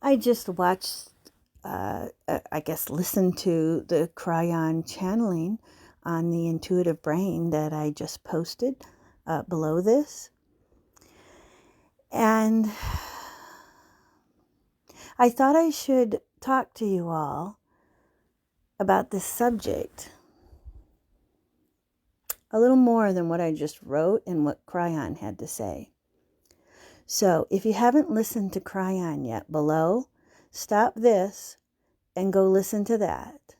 I just watched, listened to the Cryon channeling on the intuitive brain that I just posted below this. And I thought I should talk to you all about this subject a little more than what I just wrote and what Cryon had to say. So if you haven't listened to Cryon yet below, stop this and go listen to that,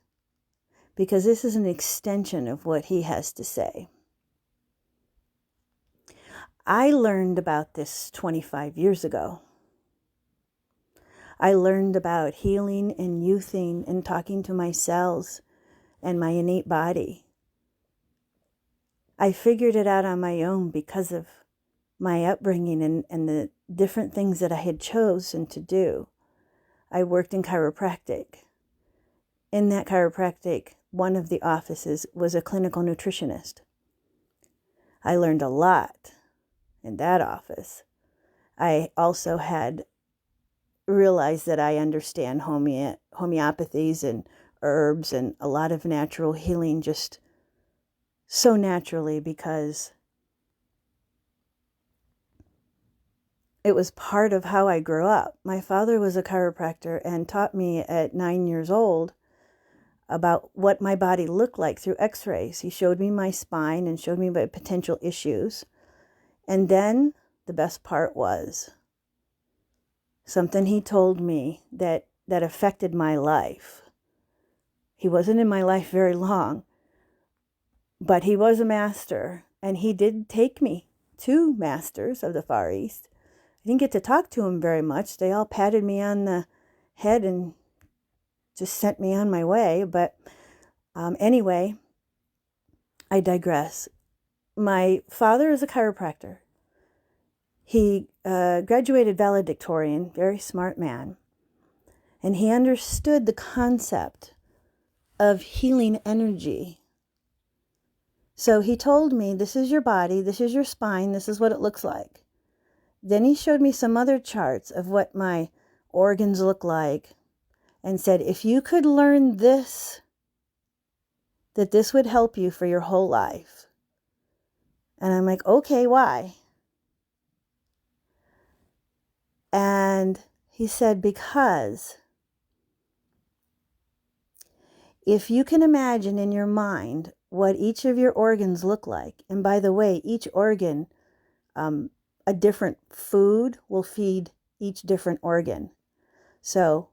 because this is an extension of what he has to say. I learned about this 25 years ago. I learned about healing and youthing and talking to my cells and my innate body. I figured it out on my own because of my upbringing and the different things that I had chosen to do. I worked in chiropractic. In that chiropractic, one of the offices was a clinical nutritionist. I learned a lot in that office. I also had realized that I understand homeopathies and herbs and a lot of natural healing just so naturally, because it was part of how I grew up. My father was a chiropractor and taught me at 9 years old about what my body looked like through x-rays. He showed me my spine and showed me my potential issues. And then the best part was something he told me that affected my life. He wasn't in my life very long, but he was a master, and he did take me to masters of the Far East. I didn't get to talk to him very much. They all patted me on the head and just sent me on my way. But anyway, I digress. My father is a chiropractor. He graduated valedictorian, very smart man. And he understood the concept of healing energy. So he told me, this is your body, this is your spine, this is what it looks like. Then he showed me some other charts of what my organs look like and said, if you could learn this, that this would help you for your whole life. And I'm like, okay, why? And he said, because if you can imagine in your mind what each of your organs look like, and by the way, each organ, a different food will feed each different organ. So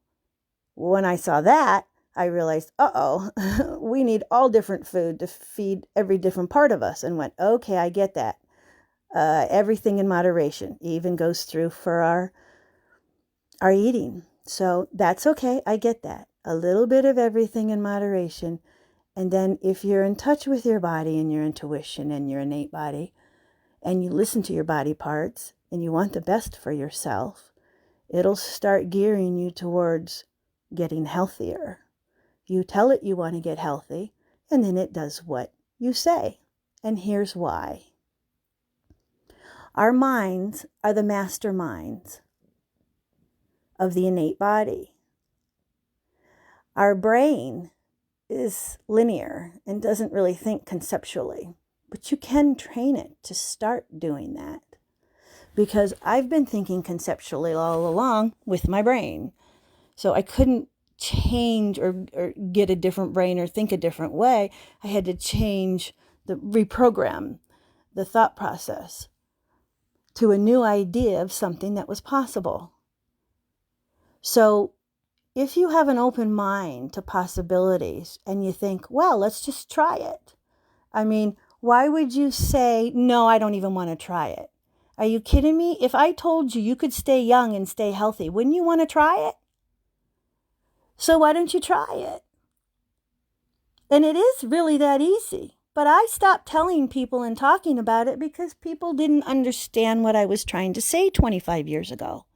when I saw that, I realized, we need all different food to feed every different part of us, and went, okay, I get that. Everything in moderation even goes through for our eating. So that's okay. I get that. A little bit of everything in moderation. And then if you're in touch with your body and your intuition and your innate body, and you listen to your body parts and you want the best for yourself, it'll start gearing you towards getting healthier. You tell it you want to get healthy, and then it does what you say. And here's why. Our minds are the masterminds of the innate body. Our brain is linear and doesn't really think conceptually, but you can train it to start doing that, because I've been thinking conceptually all along with my brain. So I couldn't change or get a different brain or think a different way. I had to reprogram the thought process to a new idea of something that was possible. So if you have an open mind to possibilities and you think, well, let's just try it. I mean, why would you say, no, I don't even want to try it? Are you kidding me? If I told you could stay young and stay healthy, wouldn't you want to try it? So why don't you try it? And it is really that easy. But I stopped telling people and talking about it because people didn't understand what I was trying to say 25 years ago.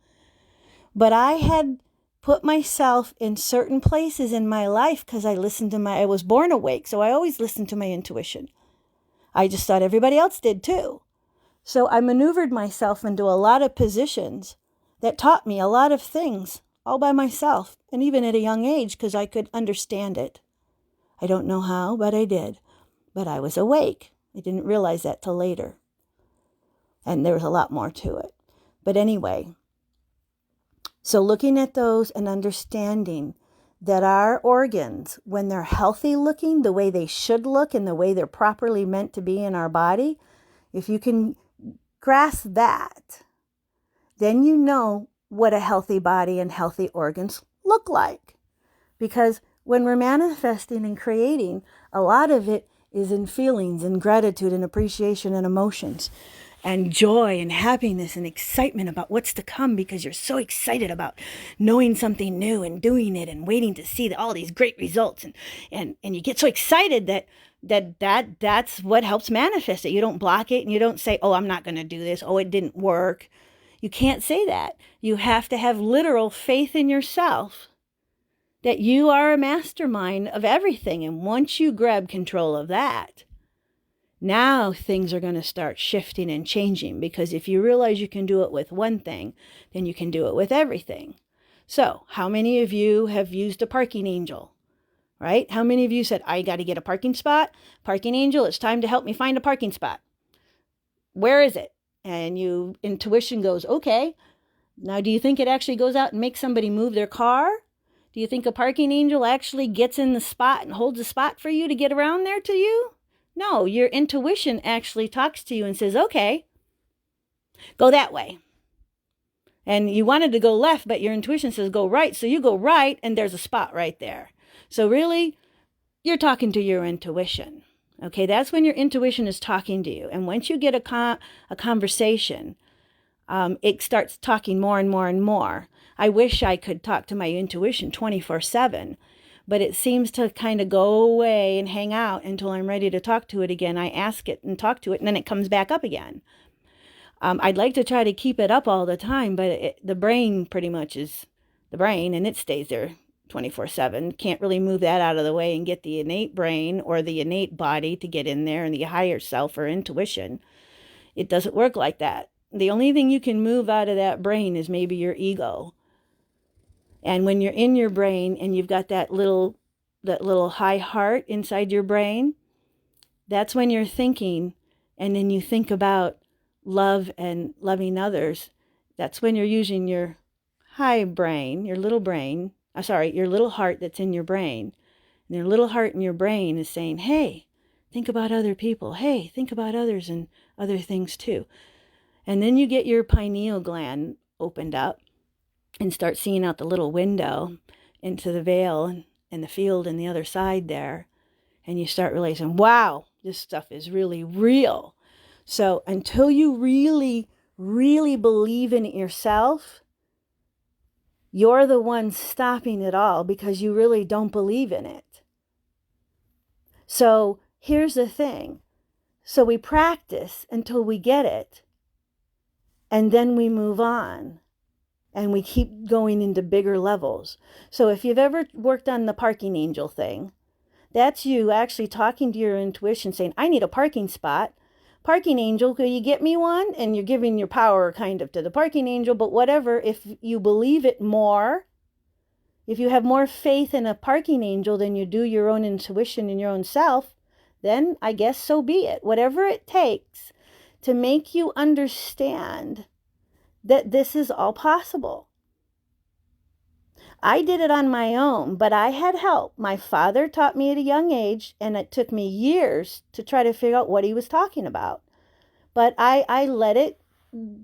But I had put myself in certain places in my life because I was born awake, so I always listened to my intuition. I just thought everybody else did too. So I maneuvered myself into a lot of positions that taught me a lot of things all by myself, and even at a young age, because I could understand it. I don't know how, but I did. But I was awake. I didn't realize that till later. And there was a lot more to it. But anyway, so looking at those and understanding that our organs, when they're healthy looking, the way they should look and the way they're properly meant to be in our body, if you can grasp that, then you know what a healthy body and healthy organs look like. Because when we're manifesting and creating, a lot of it is in feelings and gratitude and appreciation and emotions and joy and happiness and excitement about what's to come, because you're so excited about knowing something new and doing it and waiting to see all these great results. And you get so excited that's what helps manifest it. You don't block it and you don't say, oh, I'm not going to do this. Oh, it didn't work. You can't say that. You have to have literal faith in yourself that you are a mastermind of everything. And once you grab control of that, now things are going to start shifting and changing, because if you realize you can do it with one thing, then you can do it with everything. So how many of you have used a parking angel, right? How many of you said, I got to get a parking spot? Parking angel, it's time to help me find a parking spot. Where is it? And you intuition goes, okay. Now, do you think it actually goes out and makes somebody move their car? Do you think a parking angel actually gets in the spot and holds a spot for you to get around there to you? No, your intuition actually talks to you and says, okay, go that way. And you wanted to go left, but your intuition says go right. So you go right and there's a spot right there. So really, you're talking to your intuition. Okay, that's when your intuition is talking to you. And once you get a conversation, it starts talking more and more and more. I wish I could talk to my intuition 24/7. But it seems to kind of go away and hang out until I'm ready to talk to it again. I ask it and talk to it, and then it comes back up again. I'd like to try to keep it up all the time, but the brain pretty much is the brain, and it stays there 24/7. Can't really move that out of the way and get the innate brain or the innate body to get in there and the higher self or intuition. It doesn't work like that. The only thing you can move out of that brain is maybe your ego. And when you're in your brain and you've got that little high heart inside your brain, that's when you're thinking, and then you think about love and loving others. That's when you're using your high brain, your little heart that's in your brain. And your little heart in your brain is saying, hey, think about other people. Hey, think about others and other things too. And then you get your pineal gland opened up and start seeing out the little window into the veil and the field and the other side there. And you start realizing, wow, this stuff is really real. So until you really, really believe in it yourself, you're the one stopping it all because you really don't believe in it. So here's the thing. So we practice until we get it, and then we move on. And we keep going into bigger levels. So if you've ever worked on the parking angel thing, that's you actually talking to your intuition saying, I need a parking spot. Parking angel, could you get me one? And you're giving your power kind of to the parking angel, but whatever, if you believe it more, if you have more faith in a parking angel than you do your own intuition and your own self, then I guess so be it. Whatever it takes to make you understand that this is all possible. I did it on my own, but I had help. My father taught me at a young age, and it took me years to try to figure out what he was talking about. But I let it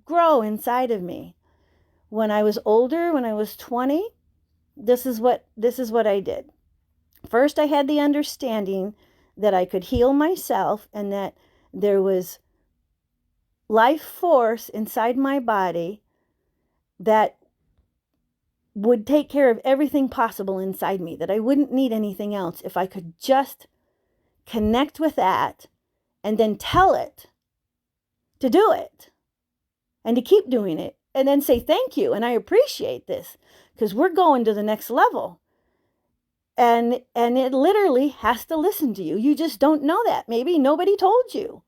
grow inside of me. When I was older, when I was 20, this is what I did. First, I had the understanding that I could heal myself and that there was life force inside my body that would take care of everything possible inside me, that I wouldn't need anything else if I could just connect with that and then tell it to do it and to keep doing it and then say thank you and I appreciate this because we're going to the next level. And it literally has to listen to you. You just don't know that. Maybe nobody told you.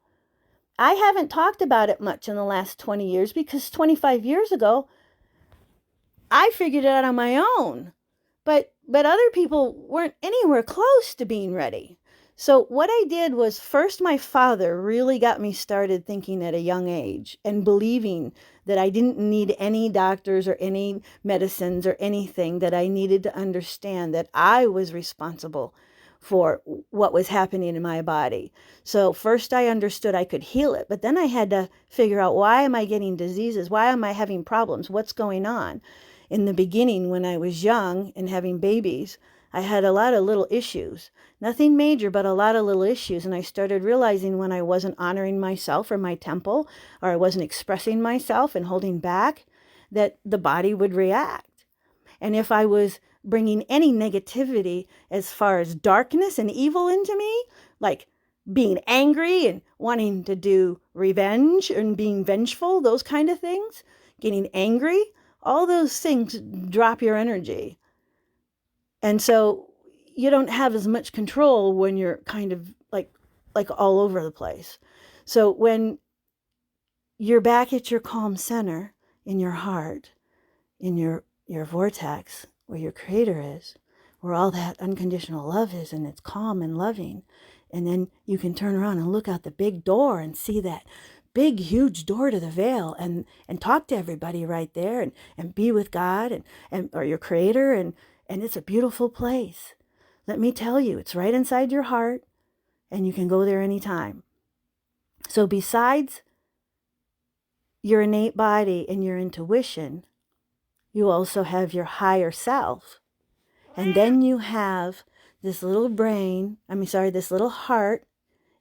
I haven't talked about it much in the last 20 years because 25 years ago, I figured it out on my own. But other people weren't anywhere close to being ready. So what I did was, first, my father really got me started thinking at a young age and believing that I didn't need any doctors or any medicines or anything, that I needed to understand that I was responsible for what was happening in my body. So first I understood I could heal it, but then I had to figure out, why am I getting diseases? Why am I having problems? What's going on? In the beginning, when I was young and having babies, I had a lot of little issues. Nothing major, but a lot of little issues. And I started realizing, when I wasn't honoring myself or my temple, or I wasn't expressing myself and holding back, that the body would react. And if I was bringing any negativity as far as darkness and evil into me, like being angry and wanting to do revenge and being vengeful, those kind of things, getting angry, all those things drop your energy. And so you don't have as much control when you're kind of like all over the place. So when you're back at your calm center in your heart, in your vortex, where your creator is, where all that unconditional love is, and it's calm and loving, and then you can turn around and look out the big door and see that big, huge door to the veil, and talk to everybody right there, and be with God and or your creator, and it's a beautiful place. Let me tell you, it's right inside your heart, and you can go there anytime. So besides your innate body and your intuition, you also have your higher self. And then you have this little this little heart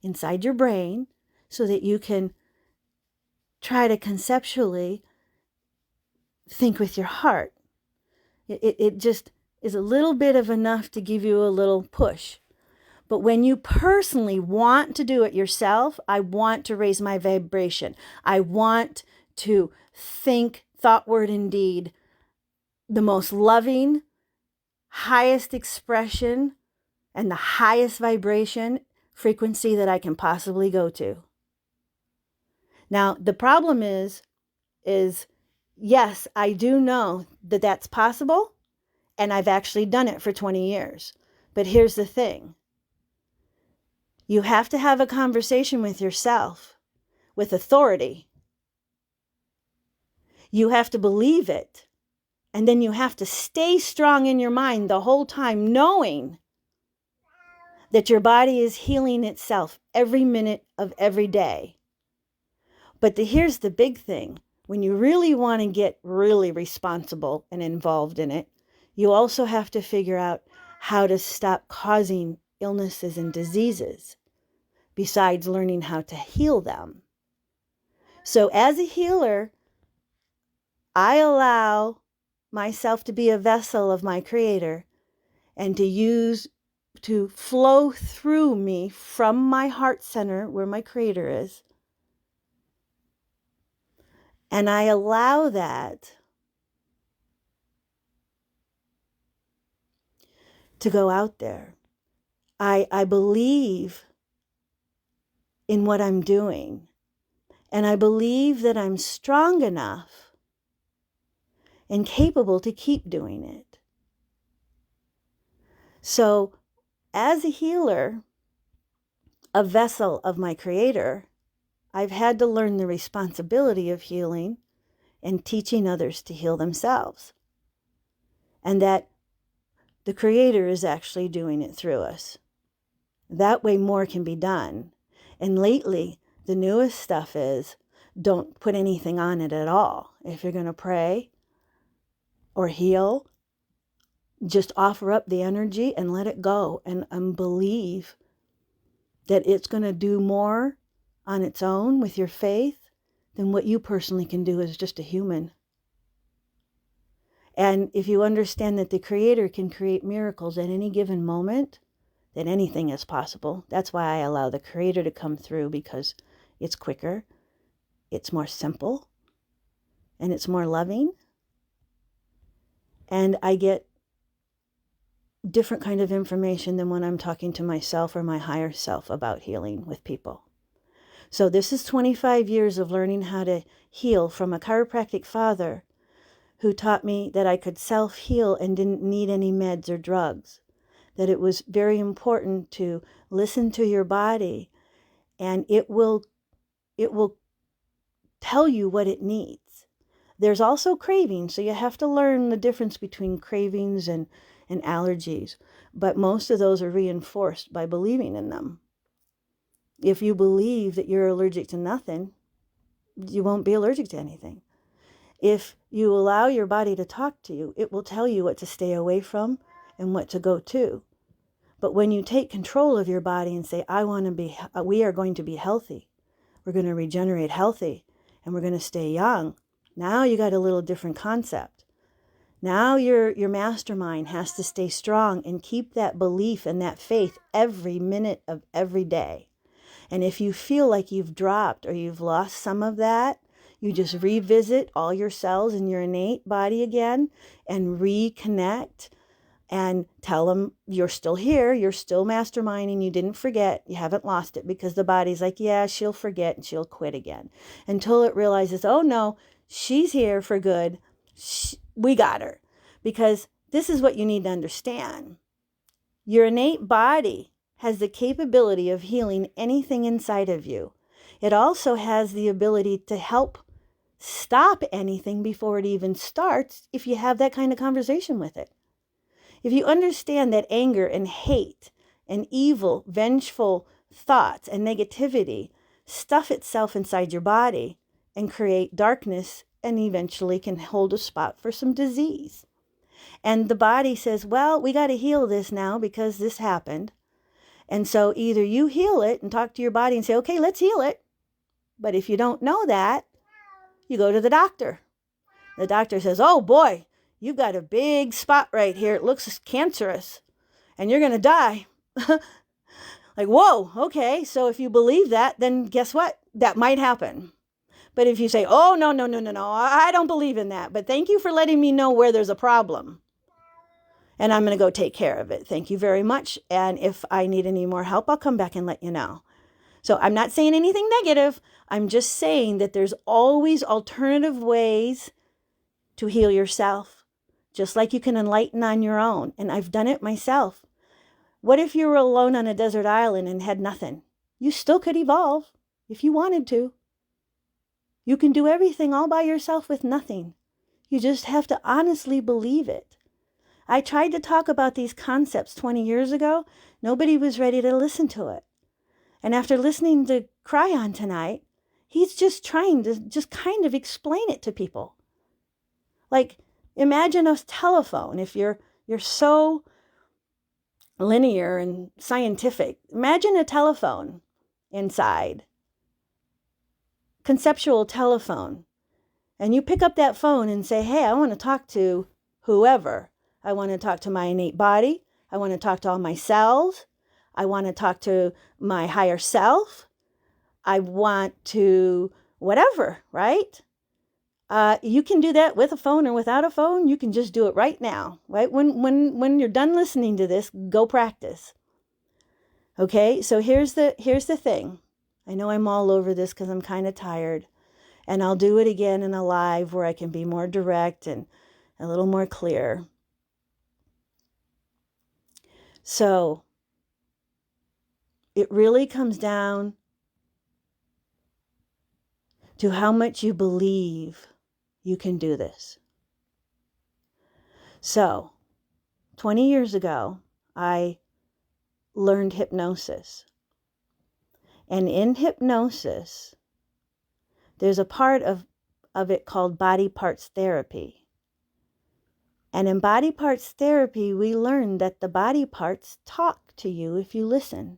inside your brain, so that you can try to conceptually think with your heart. It just is a little bit of enough to give you a little push. But when you personally want to do it yourself, I want to raise my vibration. I want to think, thought, word, and deed, the most loving, highest expression, and the highest vibration frequency that I can possibly go to. Now, the problem is yes, I do know that that's possible, and I've actually done it for 20 years. But here's the thing. You have to have a conversation with yourself with authority. You have to believe it. And then you have to stay strong in your mind the whole time, knowing that your body is healing itself every minute of every day. But here's the big thing. When you really want to get really responsible and involved in it, you also have to figure out how to stop causing illnesses and diseases, besides learning how to heal them. So as a healer, I allow myself to be a vessel of my creator, and to flow through me from my heart center, where my creator is. And I allow that to go out there. I believe in what I'm doing. And I believe that I'm strong enough and capable to keep doing it. So, as a healer, a vessel of my creator, I've had to learn the responsibility of healing and teaching others to heal themselves. And that the creator is actually doing it through us. That way more can be done. And lately, the newest stuff is, don't put anything on it at all. If you're going to pray or heal, just offer up the energy and let it go, and believe that it's going to do more on its own with your faith than what you personally can do as just a human. And if you understand that the creator can create miracles at any given moment, then anything is possible. That's why I allow the creator to come through, because it's quicker, it's more simple, and it's more loving. And I get different kind of information than when I'm talking to myself or my higher self about healing with people. So this is 25 years of learning how to heal from a chiropractic father who taught me that I could self-heal and didn't need any meds or drugs, that it was very important to listen to your body, and it will tell you what it needs. There's also cravings, so you have to learn the difference between cravings and allergies, but most of those are reinforced by believing in them. If you believe that you're allergic to nothing, you won't be allergic to anything. If you allow your body to talk to you, it will tell you what to stay away from and what to go to. But when you take control of your body and say, we are going to be healthy, we're going to regenerate healthy, and we're going to stay young, now you got a little different concept. Now your mastermind has to stay strong and keep that belief and that faith every minute of every day. And if you feel like you've dropped or you've lost some of that, you just revisit all your cells in your innate body again and reconnect and tell them you're still here, you're still masterminding, you didn't forget, you haven't lost it, because the body's like, yeah, she'll forget and she'll quit again. Until it realizes, oh no, she's here for good, we got her. Because this is what you need to understand. Your innate body has the capability of healing anything inside of you. It also has the ability to help stop anything before it even starts if you have that kind of conversation with it. If you understand that anger and hate and evil, vengeful thoughts and negativity stuff itself inside your body and create darkness and eventually can hold a spot for some disease. And the body says, well, we got to heal this now because this happened. And so either you heal it and talk to your body and say, okay, let's heal it. But if you don't know that, you go to the doctor. The doctor says, oh boy, you've got a big spot right here. It looks cancerous and you're going to die. Like, whoa, okay. So if you believe that, then guess what? That might happen. But if you say, oh, no, I don't believe in that. But thank you for letting me know where there's a problem. And I'm going to go take care of it. Thank you very much. And if I need any more help, I'll come back and let you know. So I'm not saying anything negative. I'm just saying that there's always alternative ways to heal yourself, just like you can enlighten on your own. And I've done it myself. What if you were alone on a desert island and had nothing? You still could evolve if you wanted to. You can do everything all by yourself with nothing. You just have to honestly believe it. I tried to talk about these concepts 20 years ago. Nobody was ready to listen to it. And after listening to Cryon tonight, he's just trying to just kind of explain it to people. Like, imagine a telephone. If you're so linear and scientific, imagine a telephone inside. Conceptual telephone. And you pick up that phone and say, hey, I want to talk to whoever. I want to talk to my innate body. I want to talk to all my cells. I want to talk to my higher self. I want to whatever, right? You can do that with a phone or without a phone. You can just do it right now, right? When you're done listening to this, go practice. Okay, so here's the thing. I know I'm all over this because I'm kind of tired. And I'll do it again in a live where I can be more direct and a little more clear. So it really comes down to how much you believe you can do this. So 20 years ago, I learned hypnosis. And in hypnosis, there's a part of it called body parts therapy. And in body parts therapy, we learned that the body parts talk to you if you listen.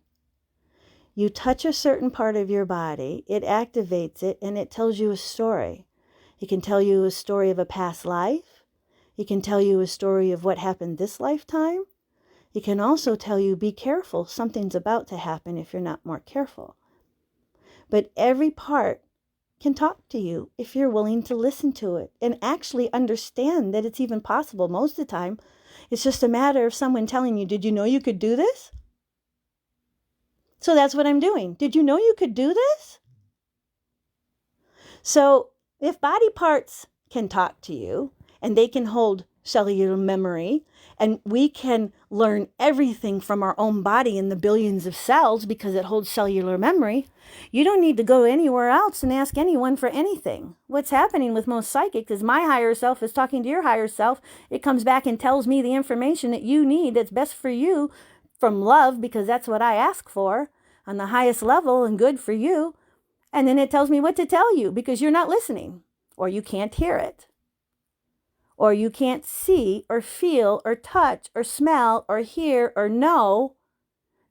You touch a certain part of your body, it activates it, and it tells you a story. It can tell you a story of a past life. It can tell you a story of what happened this lifetime. It can also tell you, be careful, something's about to happen if you're not more careful. But every part can talk to you if you're willing to listen to it and actually understand that it's even possible. Most of the time, it's just a matter of someone telling you, did you know you could do this? So that's what I'm doing. Did you know you could do this? So if body parts can talk to you and they can hold cellular memory, and we can learn everything from our own body in the billions of cells because it holds cellular memory. You don't need to go anywhere else and ask anyone for anything. What's happening with most psychics is my higher self is talking to your higher self. It comes back and tells me the information that you need that's best for you from love, because that's what I ask for on the highest level and good for you. And then it tells me what to tell you because you're not listening, or you can't hear it, or you can't see or feel or touch or smell or hear or know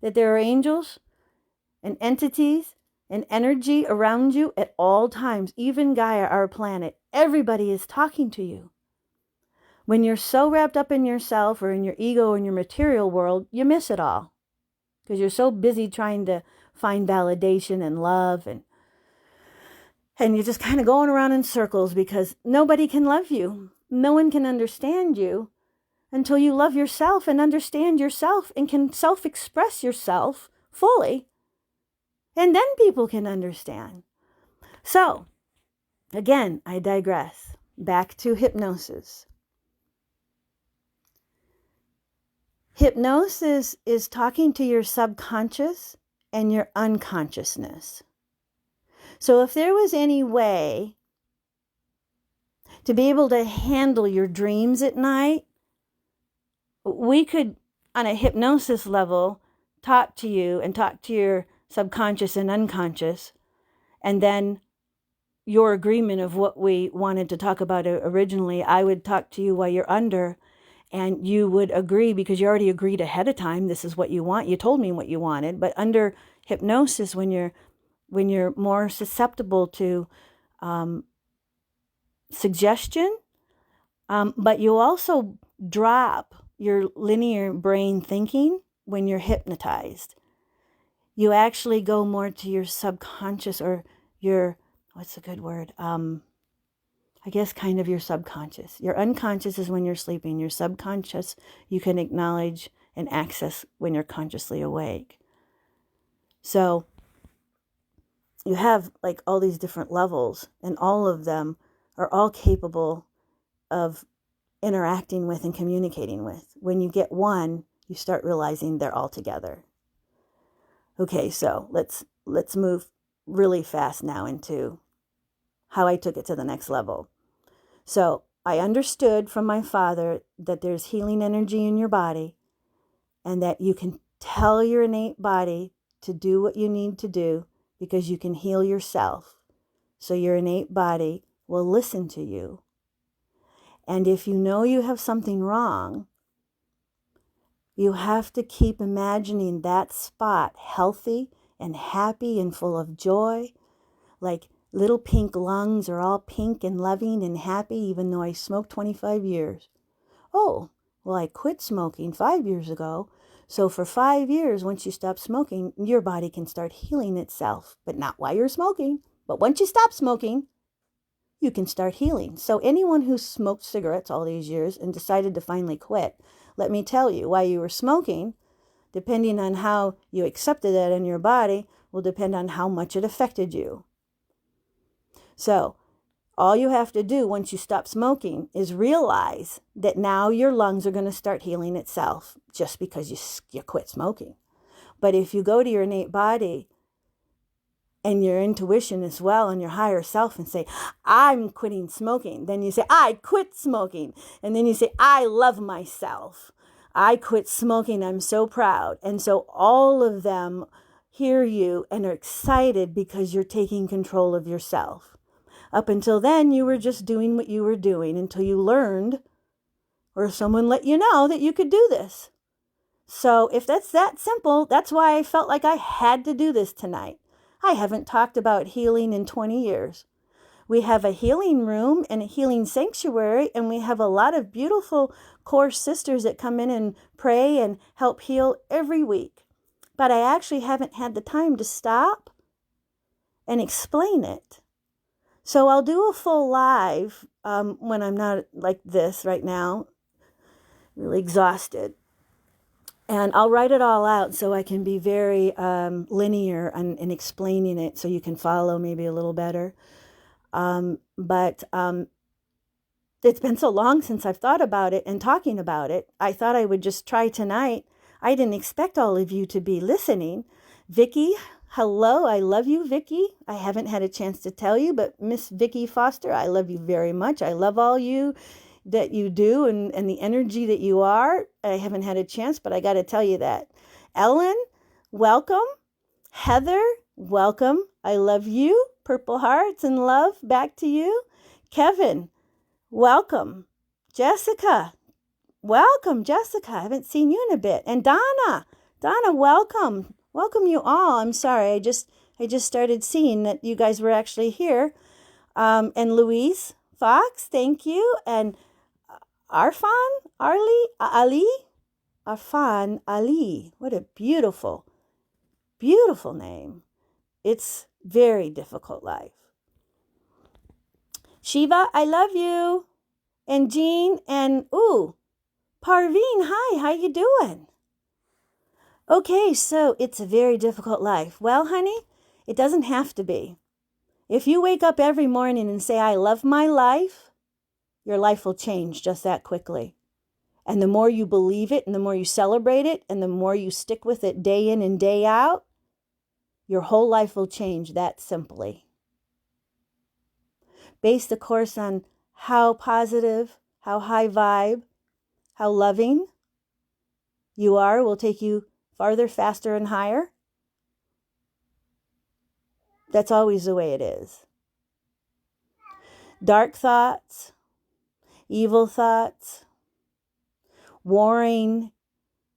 that there are angels and entities and energy around you at all times. Even Gaia, our planet, everybody is talking to you. When you're so wrapped up in yourself or in your ego or in your material world, you miss it all because you're so busy trying to find validation and love, and you're just kind of going around in circles because nobody can love you. No one can understand you until you love yourself and understand yourself and can self-express yourself fully. And then people can understand. So, again, I digress. Back to hypnosis. Hypnosis is talking to your subconscious and your unconsciousness. So if there was any way to be able to handle your dreams at night, we could, on a hypnosis level, talk to you and talk to your subconscious and unconscious, and then your agreement of what we wanted to talk about originally, I would talk to you while you're under, and you would agree because you already agreed ahead of time. This is what you want. You told me what you wanted. But under hypnosis, when you're more susceptible to suggestion, but you also drop your linear brain thinking when you're hypnotized. You actually go more to your subconscious, or your, what's a good word? I guess kind of your subconscious. Your unconscious is when you're sleeping. Your subconscious you can acknowledge and access when you're consciously awake. So you have like all these different levels, and all of them are all capable of interacting with and communicating with. When you get one, you start realizing they're all together. Okay, so let's move really fast now into how I took it to the next level. So I understood from my father that there's healing energy in your body, and that you can tell your innate body to do what you need to do because you can heal yourself. So your innate body will listen to you. And if you know you have something wrong, you have to keep imagining that spot healthy and happy and full of joy. Like little pink lungs are all pink and loving and happy, even though I smoked 25 years. Oh, well, I quit smoking 5 years ago. So for 5 years, once you stop smoking, your body can start healing itself. But not while you're smoking. But once you stop smoking, you can start healing. So anyone who smoked cigarettes all these years and decided to finally quit, let me tell you, while you were smoking, depending on how you accepted that in your body, will depend on how much it affected you. So all you have to do once you stop smoking is realize that now your lungs are going to start healing itself just because you quit smoking. But if you go to your innate body and your intuition as well and your higher self and say, I'm quitting smoking, then you say, I quit smoking. And then you say, I love myself. I quit smoking. I'm so proud. And so all of them hear you and are excited because you're taking control of yourself. Up until then, you were just doing what you were doing until you learned or someone let you know that you could do this. So if that's that simple, that's why I felt like I had to do this tonight. I haven't talked about healing in 20 years. We have a healing room and a healing sanctuary, and we have a lot of beautiful core sisters that come in and pray and help heal every week. But I actually haven't had the time to stop and explain it. So I'll do a full live when I'm not like this right now, really exhausted. And I'll write it all out so I can be very linear in explaining it so you can follow maybe a little better. But It's been so long since I've thought about it and talking about it. I thought I would just try tonight. I didn't expect all of you to be listening. Vicki, hello. I love you, Vicki. I haven't had a chance to tell you, but Miss Vicki Foster, I love you very much. I love all you that you do and the energy that you are. I haven't had a chance, but I got to tell you that. Ellen, welcome. Heather, welcome. I love you. Purple hearts and love back to you. Kevin, welcome. Jessica, welcome. Jessica, I haven't seen you in a bit. And Donna, welcome. Welcome you all. I'm sorry, I just started seeing that you guys were actually here. And Louise Fox, thank you. And Arfan Ali. What a beautiful, beautiful name. It's very difficult life. Shiva, I love you. And Jean and Parveen, hi, how you doing? Okay, so it's a very difficult life. Well, honey, it doesn't have to be. If you wake up every morning and say, I love my life, your life will change just that quickly. And the more you believe it and the more you celebrate it and the more you stick with it day in and day out, your whole life will change that simply. Based, of course, on how positive, how high vibe, how loving you are will take you farther, faster, and higher. That's always the way it is. Dark thoughts, evil thoughts, warring,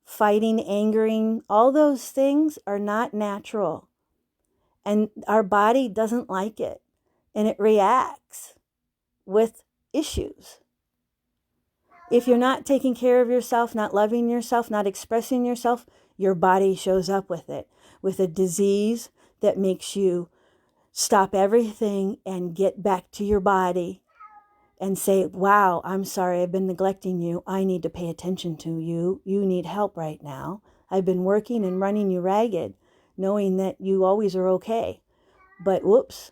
fighting, angering, all those things are not natural. And our body doesn't like it. And it reacts with issues. If you're not taking care of yourself, not loving yourself, not expressing yourself, your body shows up with it, with a disease that makes you stop everything and get back to your body and say, wow, I'm sorry, I've been neglecting you. I need to pay attention to you. You need help right now. I've been working and running you ragged, knowing that you always are okay. But whoops,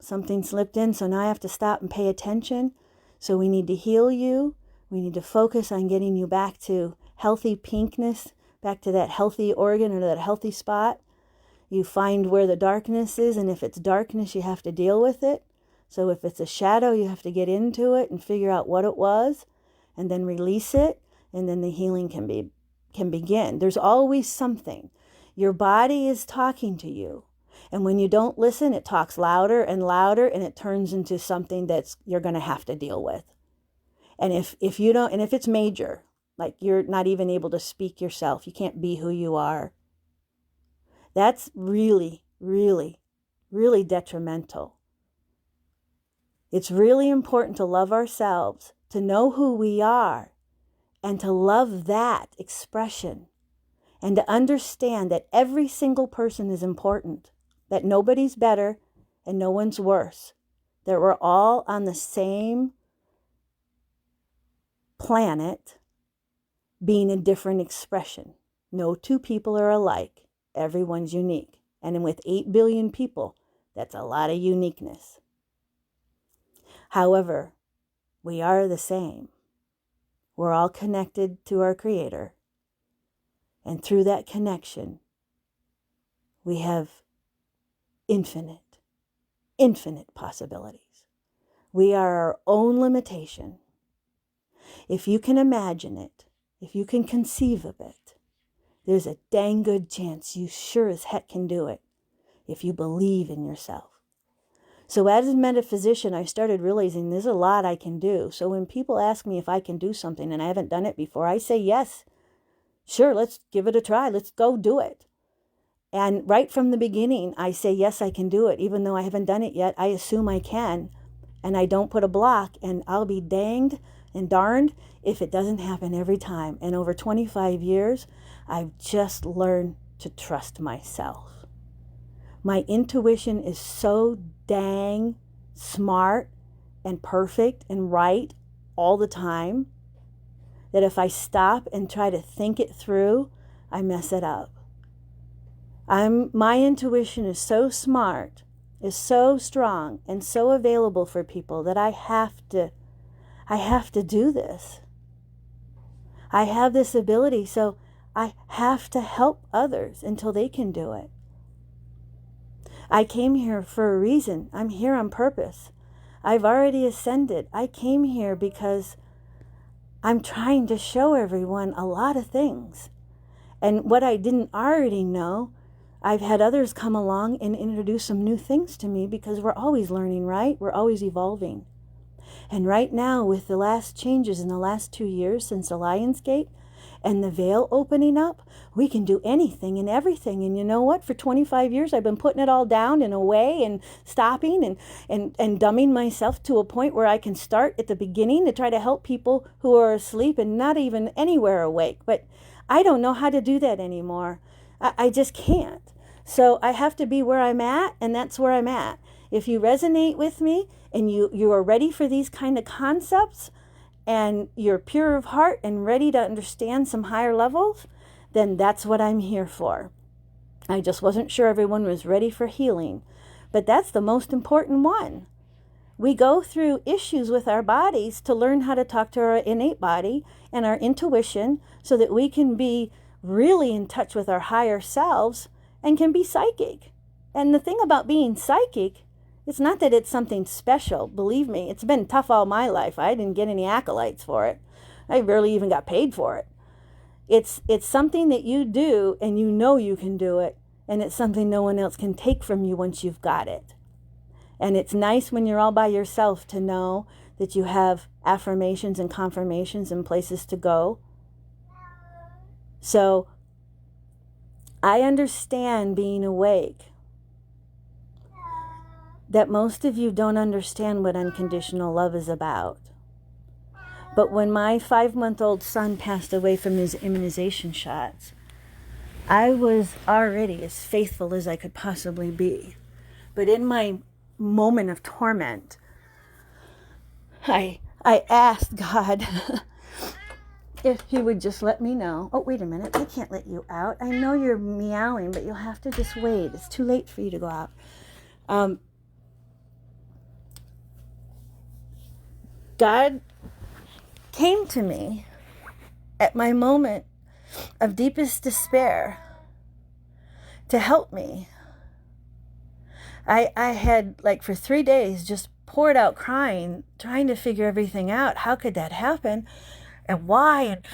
something slipped in, so now I have to stop and pay attention. So we need to heal you. We need to focus on getting you back to healthy pinkness, back to that healthy organ or that healthy spot. You find where the darkness is, and if it's darkness, you have to deal with it. So if it's a shadow, you have to get into it and figure out what it was, and then release it, and then the healing can begin. There's always something. Your body is talking to you. And when you don't listen, it talks louder and louder, and it turns into something that's you're going to have to deal with. And if you don't, and if it's major, like you're not even able to speak yourself, you can't be who you are, that's really, really, really detrimental. It's really important to love ourselves, to know who we are, and to love that expression, and to understand that every single person is important, that nobody's better and no one's worse, that we're all on the same planet being a different expression. No two people are alike. Everyone's unique. And with 8 billion people, that's a lot of uniqueness. However, we are the same. We're all connected to our Creator. And through that connection, we have infinite possibilities. We are our own limitation. If you can imagine it, if you can conceive of it, there's a dang good chance you sure as heck can do it if you believe in yourself. So as a metaphysician, I started realizing there's a lot I can do. So when people ask me if I can do something and I haven't done it before, I say yes. Sure, let's give it a try. Let's go do it. And right from the beginning, I say, yes, I can do it. Even though I haven't done it yet, I assume I can. And I don't put a block. And I'll be danged and darned if it doesn't happen every time. And over 25 years, I've just learned to trust myself. My intuition is so dang smart and perfect and right all the time that if I stop and try to think it through, I mess it up. My intuition is so smart, is so strong, and so available for people that I have I have to do this. I have this ability, so I have to help others until they can do it. I came here for a reason. I'm here on purpose. I've already ascended. I came here because I'm trying to show everyone a lot of things. And what I didn't already know, I've had others come along and introduce some new things to me, because we're always learning, right? We're always evolving. And right now, with the last changes in the last 2 years since the Lion's Gate and the veil opening up, we can do anything and everything. And you know what? For 25 years, I've been putting it all down and away and stopping and dumbing myself to a point where I can start at the beginning to try to help people who are asleep and not even anywhere awake. But I don't know how to do that anymore. I just can't. So I have to be where I'm at, and that's where I'm at. If you resonate with me and you are ready for these kind of concepts, and you're pure of heart and ready to understand some higher levels, then that's what I'm here for. I just wasn't sure everyone was ready for healing, but that's the most important one. We go through issues with our bodies to learn how to talk to our innate body and our intuition so that we can be really in touch with our higher selves and can be psychic. And the thing about being psychic, it's not that it's something special. Believe me, it's been tough all my life. I didn't get any acolytes for it. I barely even got paid for it. It's something that you do and you know you can do it. And it's something no one else can take from you once you've got it. And it's nice when you're all by yourself to know that you have affirmations and confirmations and places to go. So I understand being awake. That most of you don't understand what unconditional love is about. But when my 5-month-old son passed away from his immunization shots, I was already as faithful as I could possibly be. But in my moment of torment, I asked God if he would just let me know. Oh, wait a minute. I can't let you out. I know you're meowing, but you'll have to just wait. It's too late for you to go out. God came to me at my moment of deepest despair to help me. I had, like, for 3 days just poured out crying, trying to figure everything out. How could that happen? And why? And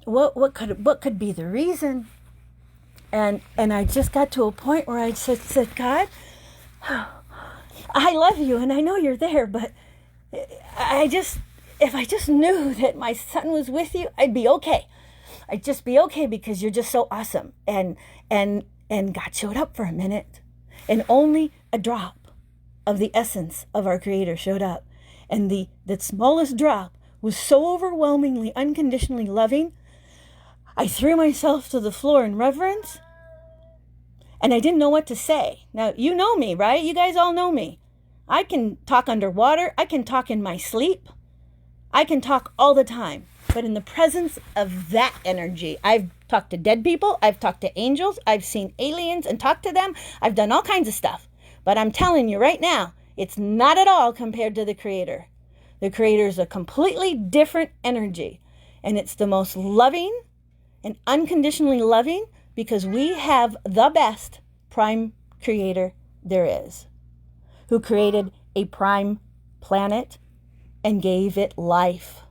what could be the reason? And I just got to a point where I said, God, I love you and I know you're there, but if I just knew that my son was with you, I'd be okay. I'd just be okay because you're just so awesome. And God showed up for a minute, and only a drop of the essence of our Creator showed up. And the smallest drop was so overwhelmingly, unconditionally loving, I threw myself to the floor in reverence, and I didn't know what to say. Now, you know me, right? You guys all know me. I can talk underwater. I can talk in my sleep. I can talk all the time. But in the presence of that energy, I've talked to dead people. I've talked to angels. I've seen aliens and talked to them. I've done all kinds of stuff. But I'm telling you right now, it's not at all compared to the Creator. The Creator is a completely different energy. And it's the most loving and unconditionally loving because we have the best prime Creator there is, who created a prime planet and gave it life.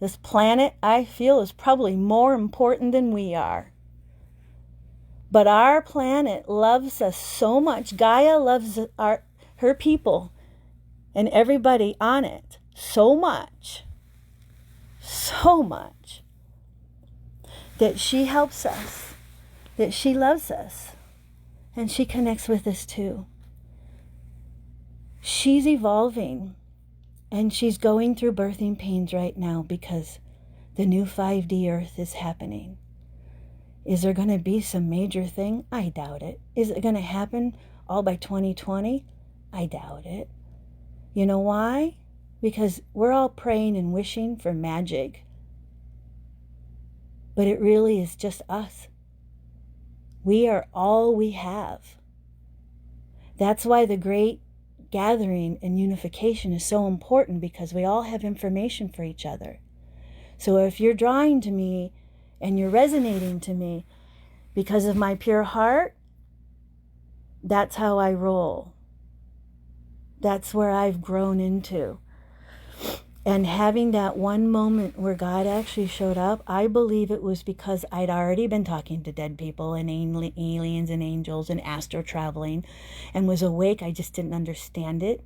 This planet, I feel, is probably more important than we are. But our planet loves us so much. Gaia loves her people and everybody on it so much, that she helps us, that she loves us, and she connects with us too. She's evolving, and she's going through birthing pains right now because the new 5D Earth is happening. Is there going to be some major thing? I doubt it. Is it going to happen all by 2020? I doubt it. You know why? Because we're all praying and wishing for magic. But it really is just us. We are all we have. That's why the great gathering and unification is so important because we all have information for each other. So if you're drawing to me and you're resonating to me because of my pure heart, that's how I roll. That's where I've grown into. And having that one moment where God actually showed up, I believe it was because I'd already been talking to dead people and aliens and angels and astro traveling and was awake. I just didn't understand it.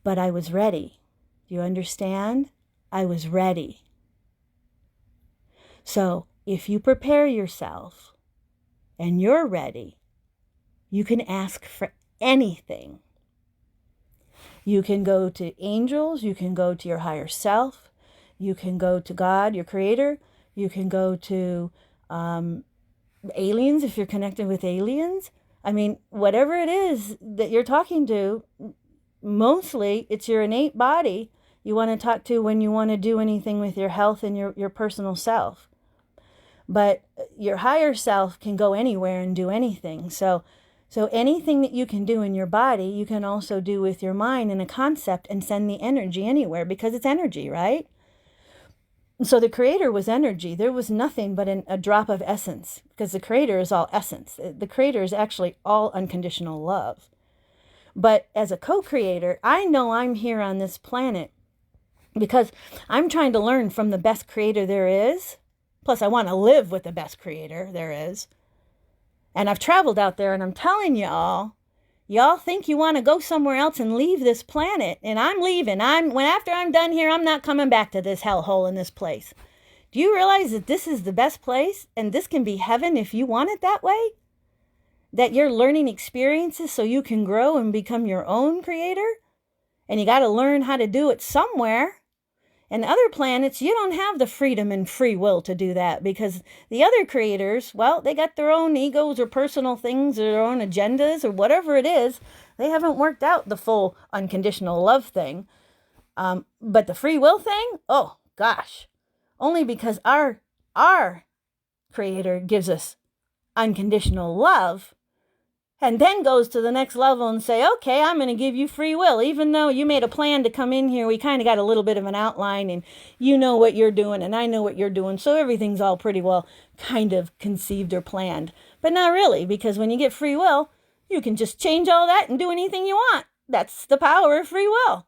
But I was ready. Do you understand? I was ready. So if you prepare yourself and you're ready, you can ask for anything. You can go to angels, you can go to your higher self, you can go to God, your creator, you can go to aliens if you're connected with aliens. I mean, whatever it is that you're talking to, mostly it's your innate body you want to talk to when you want to do anything with your health and your personal self. But your higher self can go anywhere and do anything. So anything that you can do in your body, you can also do with your mind in a concept and send the energy anywhere because it's energy, right? So the creator was energy. There was nothing but a drop of essence because the creator is all essence. The creator is actually all unconditional love. But as a co-creator, I know I'm here on this planet because I'm trying to learn from the best creator there is. Plus, I want to live with the best creator there is. And I've traveled out there, and I'm telling y'all think you want to go somewhere else and leave this planet, and I'm leaving. After I'm done here, I'm not coming back to this hellhole in this place. Do you realize that this is the best place, and this can be heaven if you want it that way? That you're learning experiences so you can grow and become your own creator, and you got to learn how to do it somewhere. And other planets, you don't have the freedom and free will to do that because the other creators, well, they got their own egos or personal things or their own agendas or whatever it is. They haven't worked out the full unconditional love thing. But the free will thing, oh gosh, only because our creator gives us unconditional love and then goes to the next level and say, okay, I'm going to give you free will. Even though you made a plan to come in here, we kind of got a little bit of an outline and you know what you're doing and I know what you're doing. So everything's all pretty well kind of conceived or planned. But not really, because when you get free will, you can just change all that and do anything you want. That's the power of free will.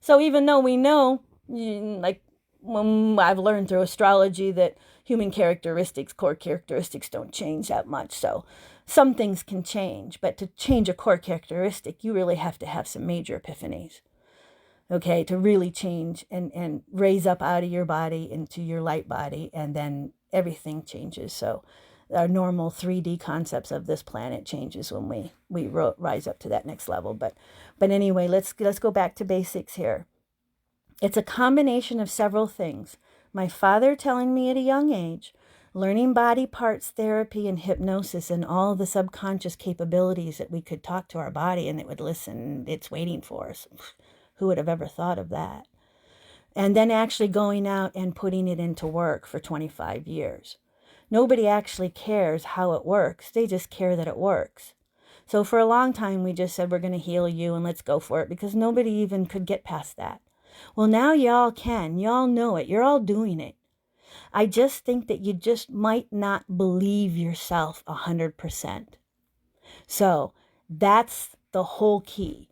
So even though we know, like I've learned through astrology that human characteristics, core characteristics don't change that much. So some things can change, but to change a core characteristic, you really have to have some major epiphanies, okay, to really change and raise up out of your body into your light body, and then everything changes. So our normal 3D concepts of this planet changes when we rise up to that next level. But anyway, let's go back to basics here. It's a combination of several things. My father telling me at a young age, learning body parts therapy and hypnosis and all the subconscious capabilities that we could talk to our body and it would listen, it's waiting for us. Who would have ever thought of that? And then actually going out and putting it into work for 25 years. Nobody actually cares how it works. They just care that it works. So for a long time, we just said, we're going to heal you and let's go for it because nobody even could get past that. Well, now y'all can. Y'all know it. You're all doing it. I just think that you just might not believe yourself 100%. So that's the whole key.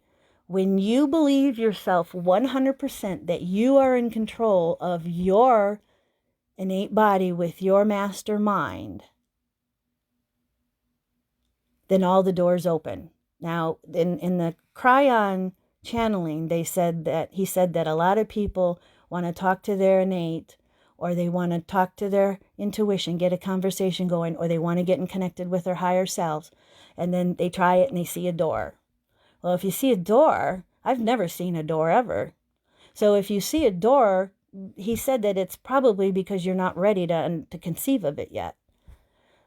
When you believe yourself 100% that you are in control of your innate body with your master mind, then all the doors open. Now, in the Cryon channeling, he said that a lot of people want to talk to their innate, or they want to talk to their intuition, get a conversation going, or they want to get connected with their higher selves. And then they try it and they see a door. Well, if you see a door, I've never seen a door ever. So if you see a door, he said that it's probably because you're not ready to conceive of it yet.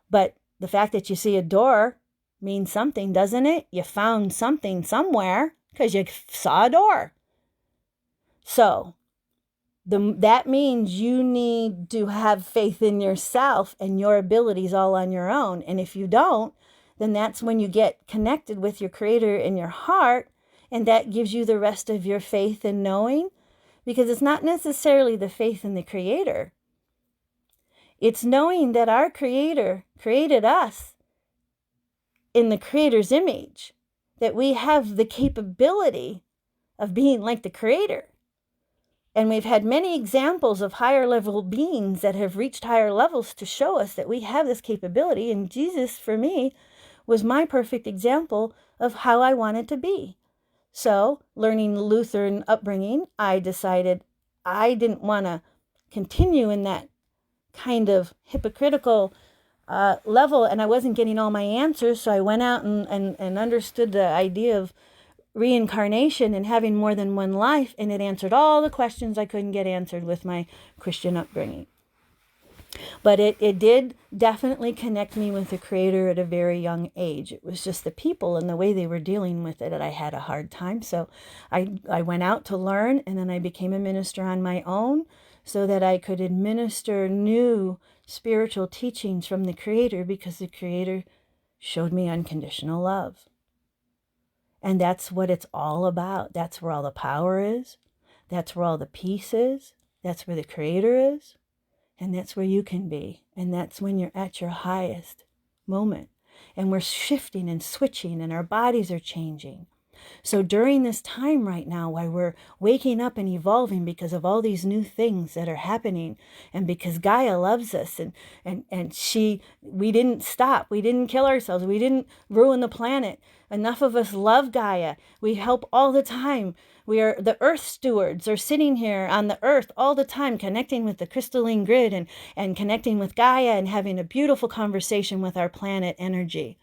But the fact that you see a door means something, doesn't it? You found something somewhere because you saw a door. So that means you need to have faith in yourself and your abilities all on your own. And if you don't, then that's when you get connected with your Creator in your heart, and that gives you the rest of your faith and knowing, because it's not necessarily the faith in the Creator. It's knowing that our Creator created us in the Creator's image, that we have the capability of being like the Creator. And we've had many examples of higher level beings that have reached higher levels to show us that we have this capability. And Jesus, for me, was my perfect example of how I wanted to be. So, learning Lutheran upbringing, I decided I didn't want to continue in that kind of hypocritical level, and I wasn't getting all my answers. So I went out and understood the idea of reincarnation and having more than one life, and it answered all the questions I couldn't get answered with my Christian upbringing. But it did definitely connect me with the Creator at a very young age. It was just the people and the way they were dealing with it that I had a hard time. So I went out to learn, and then I became a minister on my own so that I could administer new spiritual teachings from the Creator, because the Creator showed me unconditional love. And that's what it's all about. That's where all the power is. That's where all the peace is. That's where the Creator is. And that's where you can be. And that's when you're at your highest moment. And we're shifting and switching, and our bodies are changing. So during this time right now, while we're waking up and evolving because of all these new things that are happening, and because Gaia loves us, and we didn't stop, we didn't kill ourselves, we didn't ruin the planet. Enough of us love Gaia. We help all the time. We are the earth stewards, are sitting here on the earth all the time, connecting with the crystalline grid and connecting with Gaia and having a beautiful conversation with our planet energy.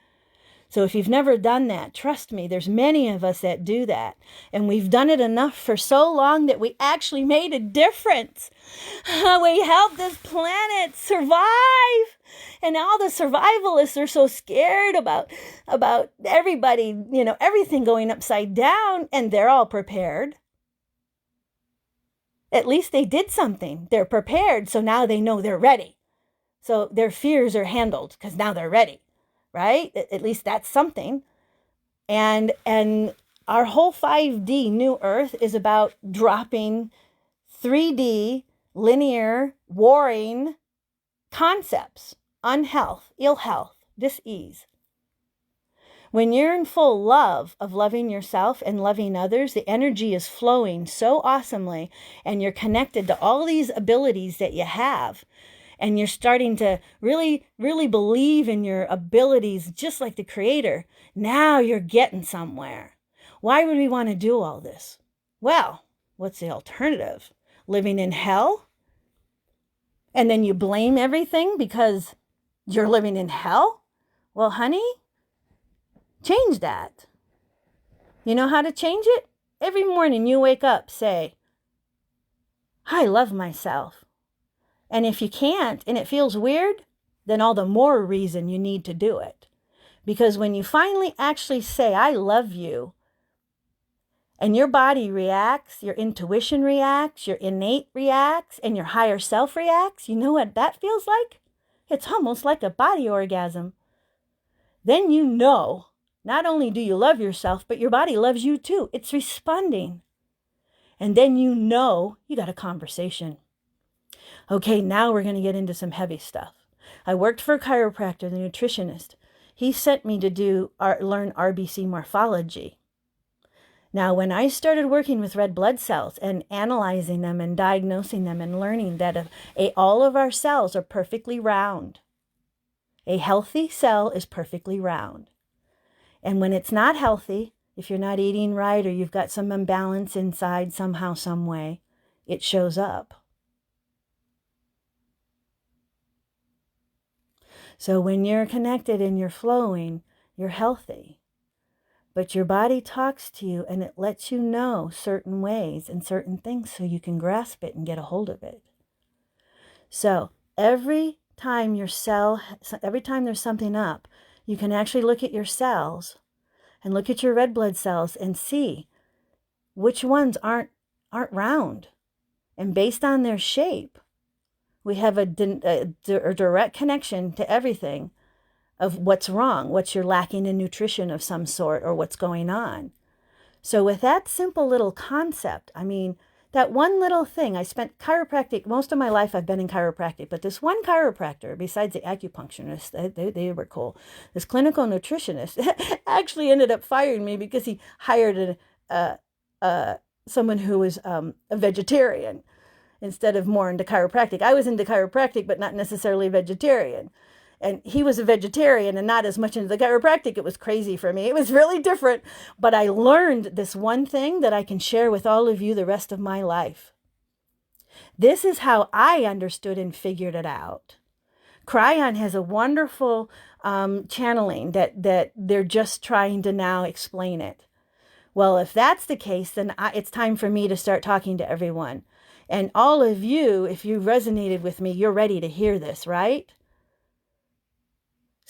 So if you've never done that, trust me, there's many of us that do that. And we've done it enough for so long that we actually made a difference. We helped this planet survive. And all the survivalists are so scared about everybody, everything going upside down, and they're all prepared. At least they did something. They're prepared, so now they know they're ready. So their fears are handled because now they're ready. Right? At least that's something. And our whole 5D New Earth is about dropping 3D linear warring concepts: unhealth, ill health, dis-ease. When you're in full love of loving yourself and loving others, the energy is flowing so awesomely, and you're connected to all these abilities that you have. And you're starting to really, really believe in your abilities, just like the Creator. Now you're getting somewhere. Why would we want to do all this? Well, what's the alternative? Living in hell? And then you blame everything because you're living in hell? Well, honey, change that. You know how to change it? Every morning you wake up, say, I love myself. And if you can't, and it feels weird, then all the more reason you need to do it. Because when you finally actually say, I love you, and your body reacts, your intuition reacts, your innate reacts, and your higher self reacts, you know what that feels like? It's almost like a body orgasm. Then you know, not only do you love yourself, but your body loves you too. It's responding. And then you know you got a conversation. Okay, now we're going to get into some heavy stuff. I worked for a chiropractor, the nutritionist. He sent me to learn RBC morphology. Now, when I started working with red blood cells and analyzing them and diagnosing them and learning that all of our cells are perfectly round. A healthy cell is perfectly round. And when it's not healthy, if you're not eating right or you've got some imbalance inside somehow, some way, it shows up. So when you're connected and you're flowing, you're healthy. But your body talks to you and it lets you know certain ways and certain things so you can grasp it and get a hold of it. So every time there's something up, you can actually look at your cells and look at your red blood cells and see which ones aren't round. And based on their shape, we have a direct connection to everything of what's wrong, what you're lacking in nutrition of some sort, or what's going on. So with that simple little concept, I mean, that one little thing, I spent chiropractic, most of my life I've been in chiropractic, but this one chiropractor, besides the acupuncturist, they were cool. This clinical nutritionist actually ended up firing me because he hired someone who was a vegetarian instead of more into chiropractic. I was into chiropractic, but not necessarily vegetarian. And he was a vegetarian and not as much into the chiropractic. It was crazy for me. It was really different. But I learned this one thing that I can share with all of you the rest of my life. This is how I understood and figured it out. Cryon has a wonderful channeling that they're just trying to now explain it. Well, if that's the case, then it's time for me to start talking to everyone. And all of you, if you resonated with me, you're ready to hear this, right?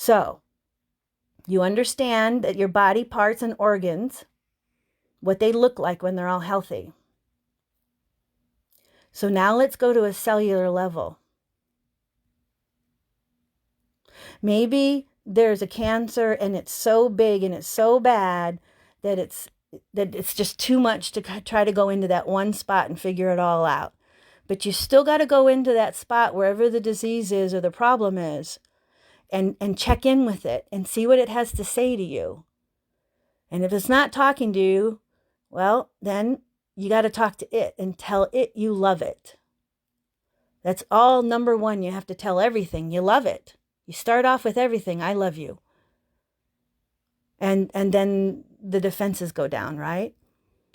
So, you understand that your body parts and organs, what they look like when they're all healthy. So now let's go to a cellular level. Maybe there's a cancer and it's so big and it's so bad that it's just too much to try to go into that one spot and figure it all out. But you still got to go into that spot wherever the disease is or the problem is. And check in with it and see what it has to say to you. And if it's not talking to you, well, then you got to talk to it and tell it you love it. That's all number one. You have to tell everything you love it. You start off with everything, I love you. And then the defenses go down, right?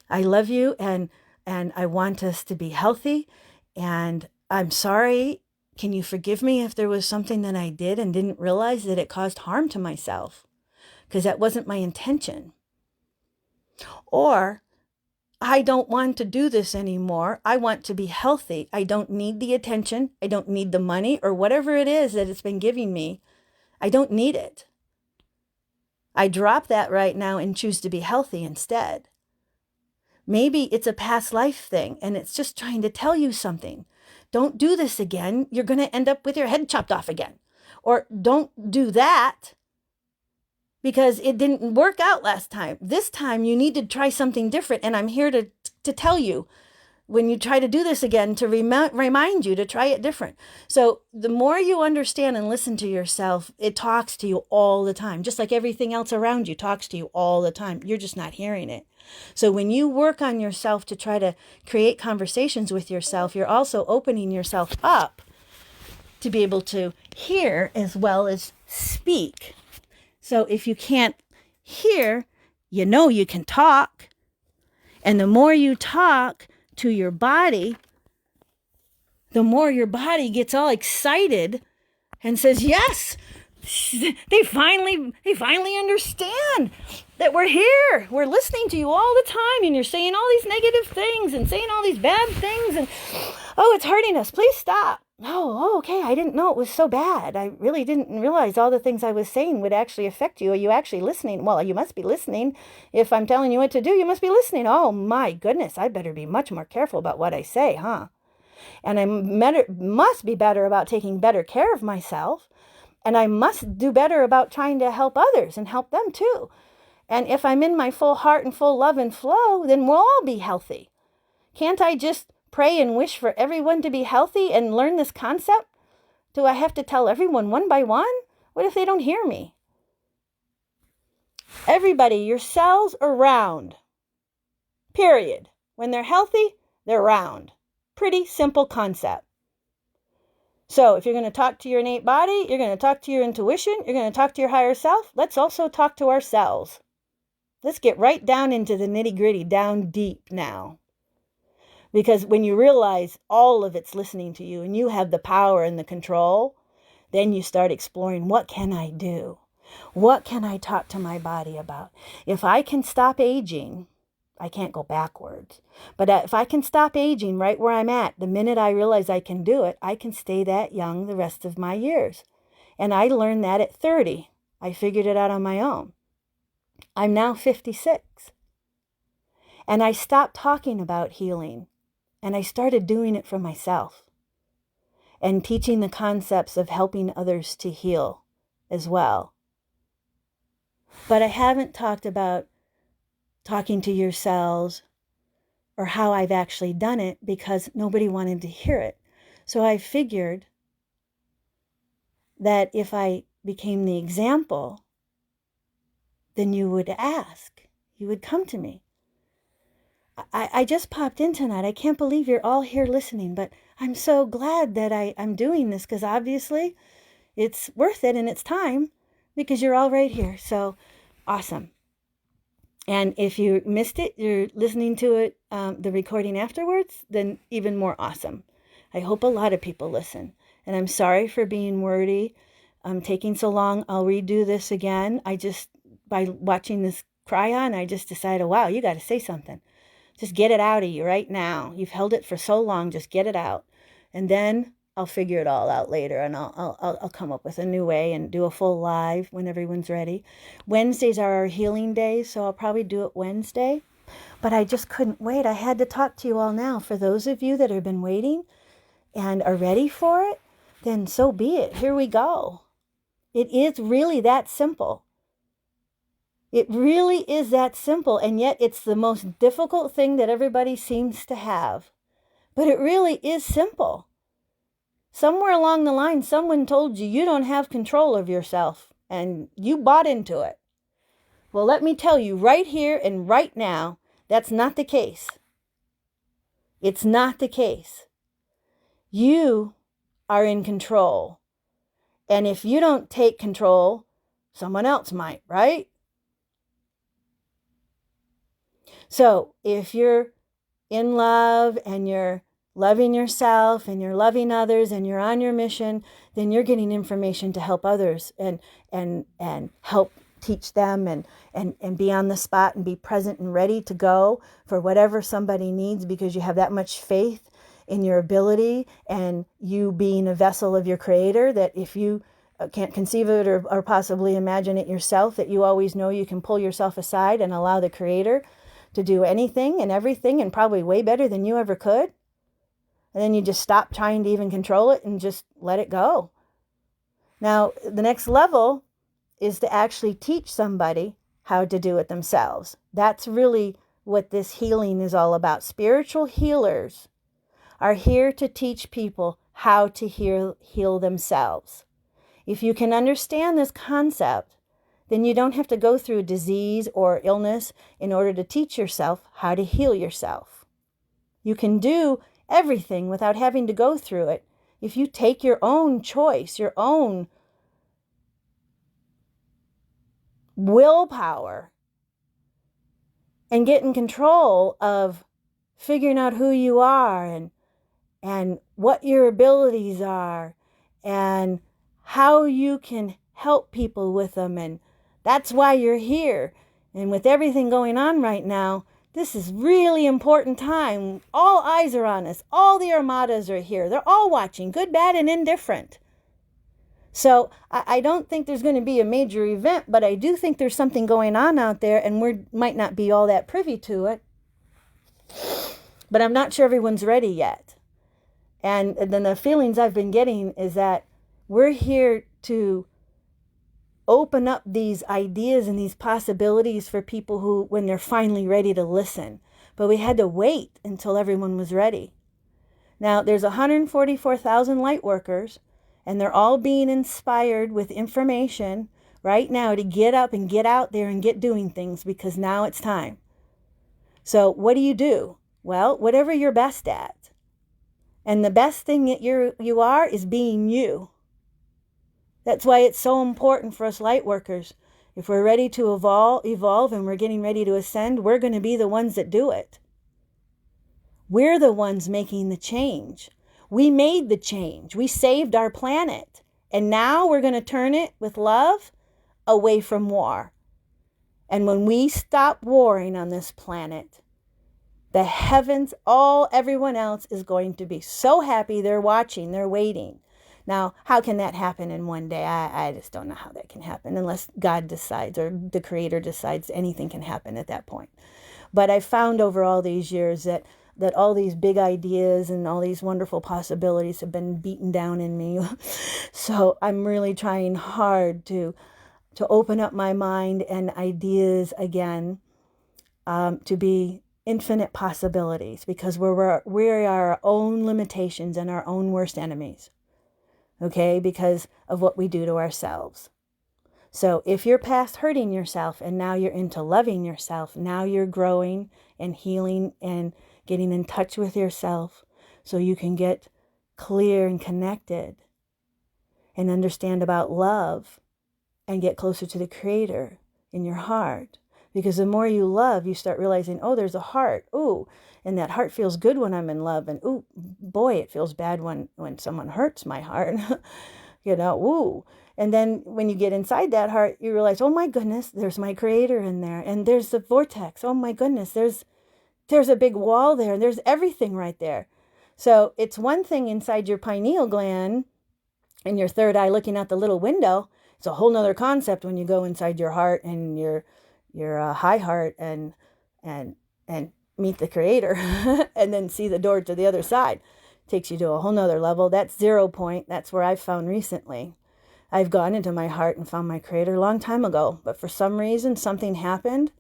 I love you and I want us to be healthy, and I'm sorry. Can you forgive me if there was something that I did and didn't realize that it caused harm to myself? Because that wasn't my intention. Or, I don't want to do this anymore. I want to be healthy. I don't need the attention. I don't need the money or whatever it is that it's been giving me. I don't need it. I drop that right now and choose to be healthy instead. Maybe it's a past life thing and it's just trying to tell you something. Don't do this again. You're going to end up with your head chopped off again. Or don't do that because it didn't work out last time. This time you need to try something different. And I'm here to tell you when you try to do this again, to remind you to try it different. So the more you understand and listen to yourself, it talks to you all the time. Just like everything else around you talks to you all the time. You're just not hearing it. So when you work on yourself to try to create conversations with yourself, you're also opening yourself up to be able to hear as well as speak. So if you can't hear, you know you can talk. And the more you talk to your body, the more your body gets all excited and says, yes, they finally understand that we're here. We're listening to you all the time, and you're saying all these negative things and saying all these bad things, and oh, it's hurting us. Please stop. Oh, okay. I didn't know it was so bad. I really didn't realize all the things I was saying would actually affect you. Are you actually listening? Well, you must be listening. If I'm telling you what to do, you must be listening. Oh my goodness. I better be much more careful about what I say, huh? And I must be better about taking better care of myself. And I must do better about trying to help others and help them too. And if I'm in my full heart and full love and flow, then we'll all be healthy. Can't I just pray and wish for everyone to be healthy and learn this concept? Do I have to tell everyone one by one? What if they don't hear me? Everybody, your cells are round. Period. When they're healthy, they're round. Pretty simple concept. So if you're going to talk to your innate body, you're going to talk to your intuition, you're going to talk to your higher self, let's also talk to ourselves. Let's get right down into the nitty-gritty, down deep now. Because when you realize all of it's listening to you and you have the power and the control, then you start exploring, what can I do? What can I talk to my body about? If I can stop aging, I can't go backwards. But if I can stop aging right where I'm at, the minute I realize I can do it, I can stay that young the rest of my years. And I learned that at 30. I figured it out on my own. I'm now 56. And I stopped talking about healing. And I started doing it for myself. And teaching the concepts of helping others to heal as well. But I haven't talked about talking to your cells or how I've actually done it because nobody wanted to hear it. So I figured that if I became the example, then you would ask. You would come to me. I just popped in tonight. I can't believe you're all here listening, but I'm so glad that I'm doing this because obviously it's worth it and it's time because you're all right here. So awesome. And if you missed it, you're listening to it, the recording afterwards, then even more awesome. I hope a lot of people listen. And I'm sorry for being wordy. Taking so long. I'll redo this again. By watching this cryon, I just decided, wow, you got to say something. Just get it out of you right now. You've held it for so long. Just get it out. And then I'll figure it all out later, and I'll come up with a new way and do a full live when everyone's ready. Wednesdays are our healing days, so I'll probably do it Wednesday. But I just couldn't wait. I had to talk to you all now. For those of you that have been waiting and are ready for it, then so be it. Here we go. It is really that simple. It really is that simple, and yet it's the most difficult thing that everybody seems to have. But it really is simple. Somewhere along the line, someone told you you don't have control of yourself, and you bought into it. Well, let me tell you right here and right now, that's not the case. It's not the case. You are in control. And if you don't take control, someone else might, right? So if you're in love and you're loving yourself and you're loving others and you're on your mission, then you're getting information to help others and help teach them and be on the spot and be present and ready to go for whatever somebody needs because you have that much faith in your ability and you being a vessel of your creator that if you can't conceive it or possibly imagine it yourself, that you always know you can pull yourself aside and allow the creator to do anything and everything and probably way better than you ever could. And then you just stop trying to even control it and just let it go. Now, the next level is to actually teach somebody how to do it themselves. That's really what this healing is all about. Spiritual healers are here to teach people how to heal themselves. If you can understand this concept, then you don't have to go through disease or illness in order to teach yourself how to heal yourself. You can do everything without having to go through it if you take your own choice, your own willpower, and get in control of figuring out who you are and what your abilities are and how you can help people with them. And that's why you're here. And with everything going on right now, this is really important time. All eyes are on us. All the armadas are here. They're all watching, good, bad, and indifferent. So I don't think there's going to be a major event, but I do think there's something going on out there, and we might not be all that privy to it. But I'm not sure everyone's ready yet. And then the feelings I've been getting is that we're here to open up these ideas and these possibilities for people who, when they're finally ready to listen. But we had to wait until everyone was ready. Now, there's 144,000 light workers, and they're all being inspired with information right now to get up and get out there and get doing things because now it's time. So what do? Well, whatever you're best at. And the best thing that you are is being you. That's why it's so important for us light workers. If we're ready to evolve and we're getting ready to ascend, we're going to be the ones that do it. We're the ones making the change. We made the change. We saved our planet. And now we're going to turn it with love away from war. And when we stop warring on this planet, the heavens, everyone else is going to be so happy. They're watching, they're waiting. Now, how can that happen in one day? I just don't know how that can happen unless God decides or the Creator decides anything can happen at that point. But I found over all these years that all these big ideas and all these wonderful possibilities have been beaten down in me. So I'm really trying hard to to open up my mind and ideas again, to be infinite possibilities, because we are our own limitations and our own worst enemies, okay, because of what we do to ourselves. So if you're past hurting yourself and now you're into loving yourself, now you're growing and healing and getting in touch with yourself so you can get clear and connected and understand about love and get closer to the Creator in your heart. Because the more you love, you start realizing, oh, there's a heart. Ooh, and that heart feels good when I'm in love. And ooh, boy, it feels bad when someone hurts my heart. Ooh. And then when you get inside that heart, you realize, oh my goodness, there's my Creator in there. And there's the vortex. Oh my goodness, there's a big wall there. And there's everything right there. So it's one thing inside your pineal gland and your third eye looking out the little window. It's a whole nother concept when you go inside your heart and your high heart and meet the Creator and then see the door to the other side. Takes you to a whole nother level. That's 0 point. That's where I've found recently. I've gone into my heart and found my Creator a long time ago, but for some reason something happened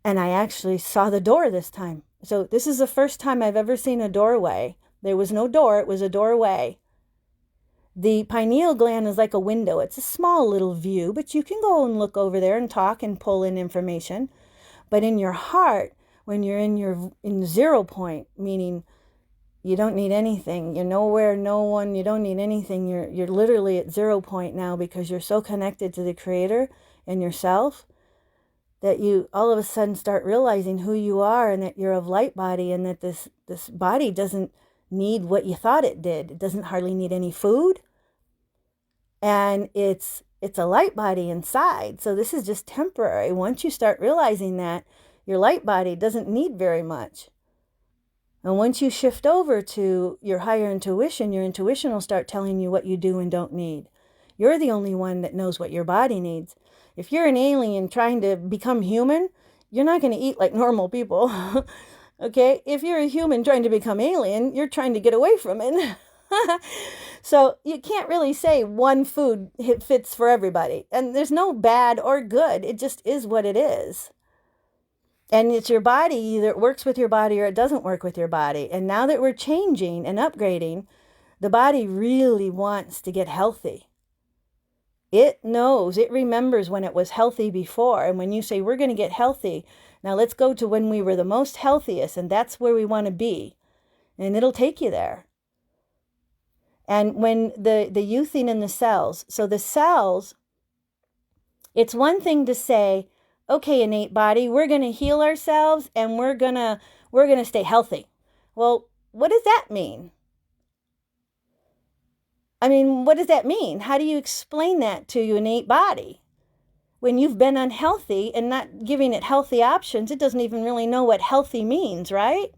and I actually saw the door this time. So this is the first time I've ever seen a doorway. There was no door, it was a doorway. The pineal gland is like a window. It's a small little view, but you can go and look over there and talk and pull in information. But in your heart, when you're in 0 point, meaning you don't need anything, you're nowhere, no one, you don't need anything. You're literally at 0 point now because you're so connected to the Creator and yourself that you all of a sudden start realizing who you are and that you're of light body and that this body doesn't need what you thought it did. It doesn't hardly need any food. And it's a light body inside. So this is just temporary. Once you start realizing that, your light body doesn't need very much. And once you shift over to your higher intuition, your intuition will start telling you what you do and don't need. You're the only one that knows what your body needs. If you're an alien trying to become human, you're not going to eat like normal people. Okay? If you're a human trying to become alien, you're trying to get away from it. So you can't really say one food fits for everybody. And there's no bad or good. It just is what it is. And it's your body. Either it works with your body or it doesn't work with your body. And now that we're changing and upgrading, the body really wants to get healthy. It knows, it remembers when it was healthy before. And when you say we're going to get healthy, now let's go to when we were the most healthiest. And that's where we want to be. And it'll take you there. And when the youthing in the cells, so the cells, it's one thing to say, okay, innate body, we're going to heal ourselves and we're going to stay healthy. Well, what does that mean? I mean, what does that mean? How do you explain that to your innate body? When you've been unhealthy and not giving it healthy options, it doesn't even really know what healthy means, right?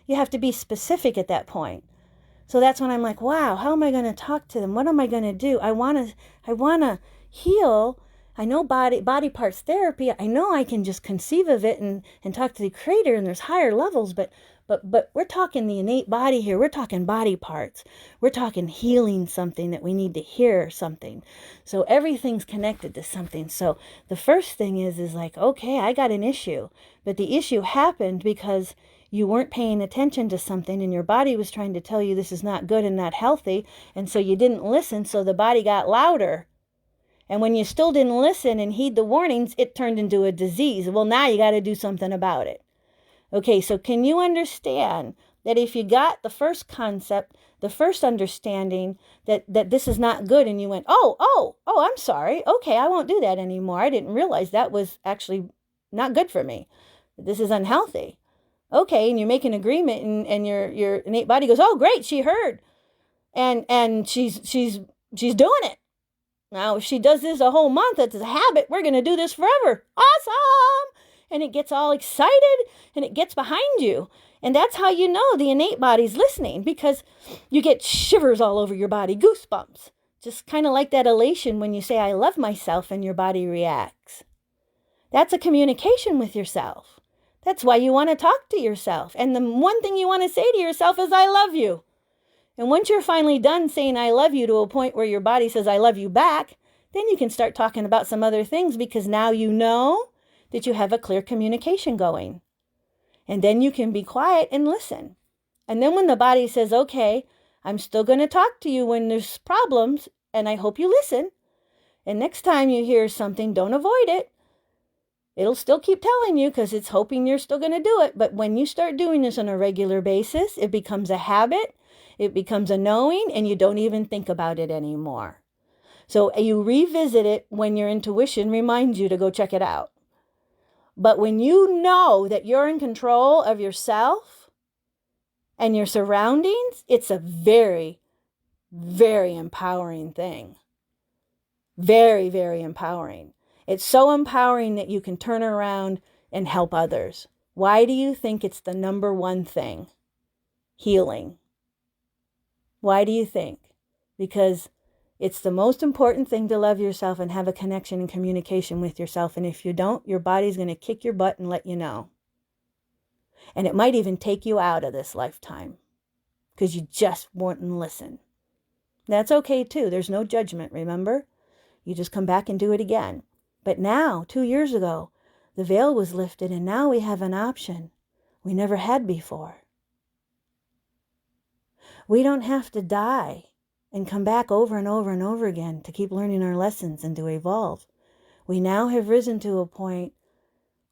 You have to be specific at that point. So that's when I'm like, wow, how am I going to talk to them? What am I going to do? I want to heal. I know body parts therapy. I know I can just conceive of it and talk to the Creator, and there's higher levels, but we're talking the innate body here. We're talking body parts. We're talking healing something that we need to hear something. So everything's connected to something. So the first thing is like, okay, I got an issue, but the issue happened because you weren't paying attention to something and your body was trying to tell you this is not good and not healthy. And so you didn't listen. So the body got louder. And when you still didn't listen and heed the warnings, it turned into a disease. Well, now you got to do something about it. Okay, so can you understand that if you got the first concept, the first understanding that this is not good, and you went, oh, I'm sorry. Okay, I won't do that anymore. I didn't realize that was actually not good for me. This is unhealthy. Okay, and you make an agreement, and your innate body goes, oh, great, she heard. And she's doing it. Now, if she does this a whole month, it's a habit. We're going to do this forever. Awesome. And it gets all excited and it gets behind you. And that's how you know the innate body's listening, because you get shivers all over your body, goosebumps. Just kind of like that elation when you say, I love myself, and your body reacts. That's a communication with yourself. That's why you want to talk to yourself. And the one thing you want to say to yourself is, I love you. And once you're finally done saying I love you to a point where your body says I love you back, then you can start talking about some other things, because now you know that you have a clear communication going. And then you can be quiet and listen. And then when the body says, okay, I'm still going to talk to you when there's problems, and I hope you listen. And next time you hear something, don't avoid it. It'll still keep telling you because it's hoping you're still going to do it. But when you start doing this on a regular basis, it becomes a habit, it becomes a knowing, and you don't even think about it anymore. So you revisit it when your intuition reminds you to go check it out. But when you know that you're in control of yourself and your surroundings, it's a very, very empowering thing. Very, very empowering. It's so empowering that you can turn around and help others. Why do you think it's the number one thing? Healing. Why do you think? Because it's the most important thing to love yourself and have a connection and communication with yourself. And if you don't, your body's going to kick your butt and let you know. And it might even take you out of this lifetime because you just wouldn't listen. That's okay too. There's no judgment, remember? You just come back and do it again. But now, 2 years ago, the veil was lifted, and now we have an option we never had before. We don't have to die and come back over and over and over again to keep learning our lessons and to evolve. We now have risen to a point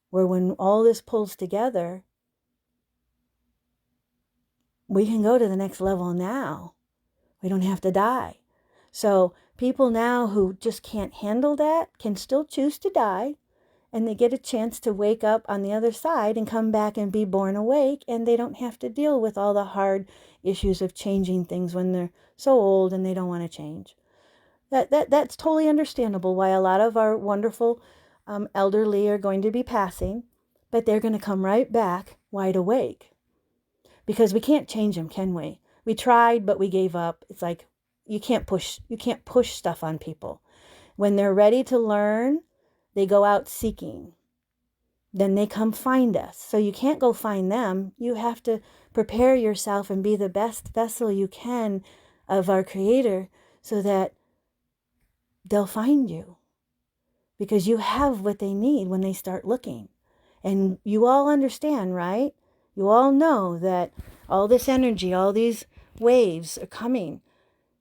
where when all this pulls together, we can go to the next level now. We don't have to die. So people now who just can't handle that can still choose to die, and they get a chance to wake up on the other side and come back and be born awake, and they don't have to deal with all the hard issues of changing things when they're so old and they don't want to change. That's totally understandable why a lot of our wonderful elderly are going to be passing, but they're going to come right back wide awake, because we can't change them, can we? We tried, but we gave up. It's like you can't push stuff on people. When they're ready to learn, they go out seeking. Then they come find us. So you can't go find them. You have to prepare yourself and be the best vessel you can of our Creator so that they'll find you. Because you have what they need when they start looking. And you all understand, right? You all know that all this energy, all these waves are coming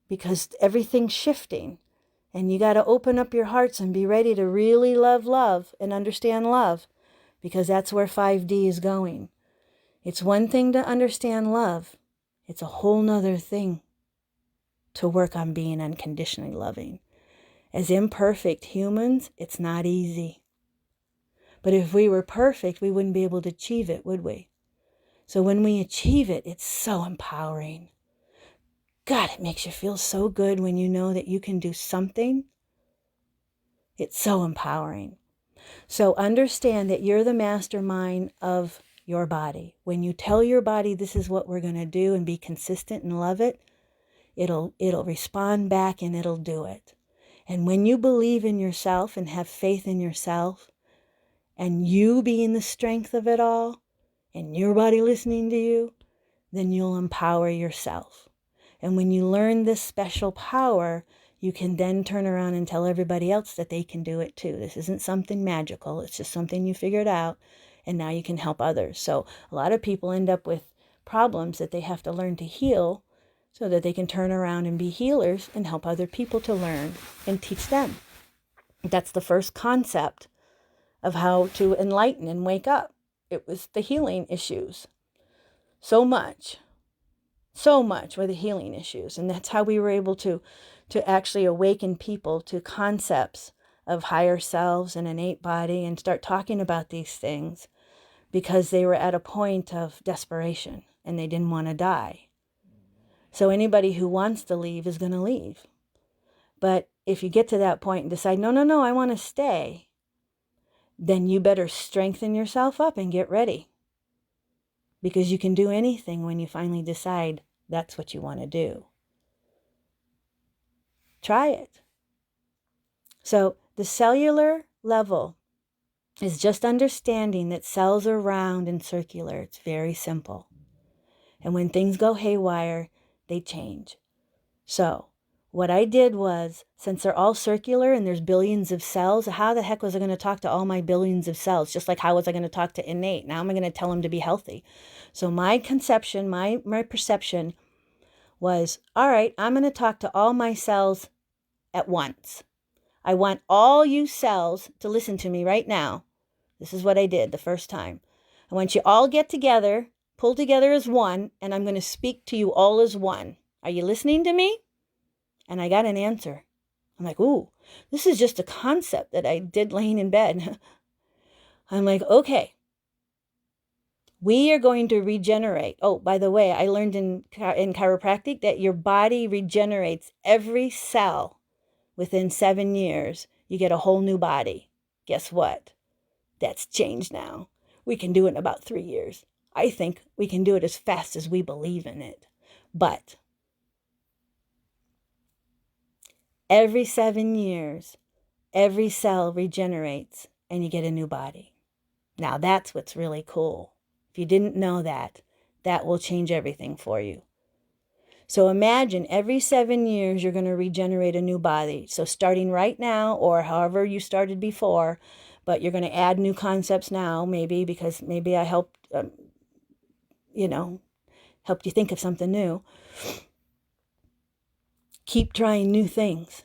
because everything's shifting. And you got to open up your hearts and be ready to really love and understand love, because that's where 5D is going. It's one thing to understand love. It's a whole nother thing to work on being unconditionally loving. As imperfect humans, it's not easy. But if we were perfect, we wouldn't be able to achieve it, would we? So when we achieve it, it's so empowering. God, it makes you feel so good when you know that you can do something. It's so empowering. So understand that you're the mastermind of your body. When you tell your body this is what we're going to do and be consistent and love it, it'll respond back and it'll do it. And when you believe in yourself and have faith in yourself, and you being the strength of it all, and your body listening to you, then you'll empower yourself. And when you learn this special power, you can then turn around and tell everybody else that they can do it too. This isn't something magical. It's just something you figured out, and now you can help others. So a lot of people end up with problems that they have to learn to heal so that they can turn around and be healers and help other people to learn and teach them. That's the first concept of how to enlighten and wake up. It was the healing issues. So much were the healing issues. And that's how we were able to actually awaken people to concepts of higher selves and innate body and start talking about these things, because they were at a point of desperation and they didn't want to die. So anybody who wants to leave is going to leave. But if you get to that point and decide, no, I want to stay, then you better strengthen yourself up and get ready. Because you can do anything when you finally decide that's what you want to do. Try it. So the cellular level is just understanding that cells are round and circular. It's very simple. And when things go haywire, they change. So what I did was, since they're all circular and there's billions of cells, how the heck was I going to talk to all my billions of cells? Just like how was I going to talk to Innate? Now am I going to tell them to be healthy? So my conception, my perception was, all right, I'm going to talk to all my cells at once. I want all you cells to listen to me right now. This is what I did the first time. I want you all get together, pull together as one, and I'm going to speak to you all as one. Are you listening to me? And I got an answer. I'm like, ooh, this is just a concept that I did laying in bed. I'm like, okay, we are going to regenerate. Oh, by the way, I learned in chiropractic that your body regenerates every cell within 7 years. You get a whole new body. Guess what? That's changed now. We can do it in about 3 years. I think we can do it as fast as we believe in it. But every 7 years, every cell regenerates and you get a new body. Now that's what's really cool. If you didn't know that, that will change everything for you. So imagine every 7 years you're going to regenerate a new body. So starting right now, or however you started before, but you're going to add new concepts now, maybe because maybe I helped, helped you think of something new. Keep trying new things.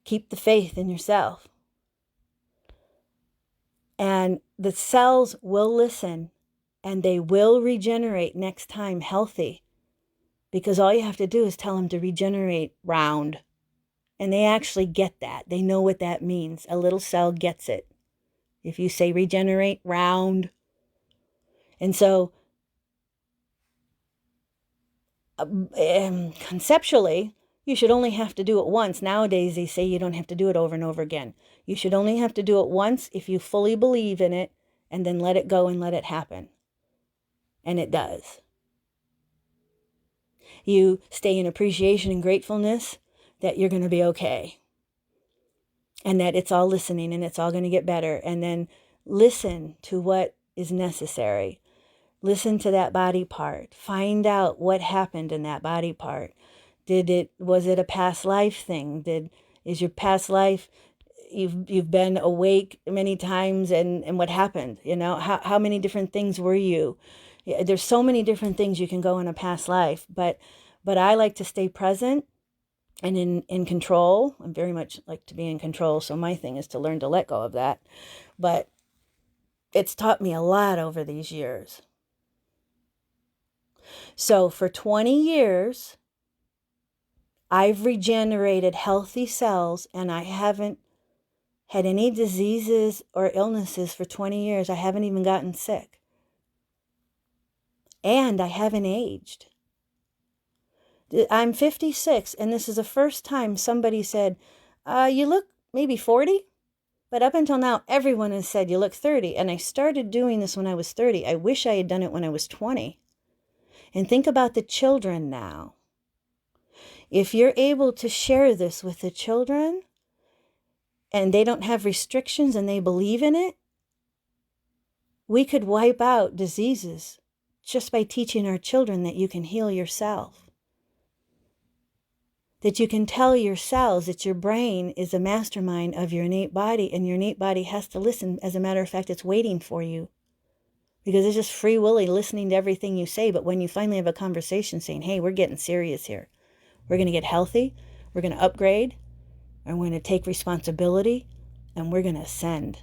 Keep the faith in yourself. And the cells will listen and they will regenerate next time healthy. Because all you have to do is tell them to regenerate round. And they actually get that. They know what that means. A little cell gets it. If you say regenerate round. And so conceptually, you should only have to do it once. Nowadays, they say you don't have to do it over and over again. You should only have to do it once if you fully believe in it, and then let it go and let it happen. And it does. You stay in appreciation and gratefulness that you're going to be okay. And that it's all listening and it's all going to get better. And then listen to what is necessary. Listen to that body part. Find out what happened in that body part. Was it a past life thing? Is your past life, you've been awake many times and what happened? How many different things were you? There's so many different things you can go in a past life, but I like to stay present and in control. I very much like to be in control, so my thing is to learn to let go of that. But it's taught me a lot over these years. So for 20 years, I've regenerated healthy cells and I haven't had any diseases or illnesses for 20 years. I haven't even gotten sick. And I haven't aged. I'm 56, and this is the first time somebody said, you look maybe 40? But up until now, everyone has said, you look 30. And I started doing this when I was 30. I wish I had done it when I was 20. And think about the children now. If you're able to share this with the children, and they don't have restrictions and they believe in it, we could wipe out diseases just by teaching our children that you can heal yourself. That you can tell your cells that your brain is a mastermind of your innate body, and your innate body has to listen. As a matter of fact, it's waiting for you. Because it's just free willy listening to everything you say. But when you finally have a conversation saying, hey, we're getting serious here. We're going to get healthy. We're going to upgrade. And we're going to take responsibility. And we're going to ascend.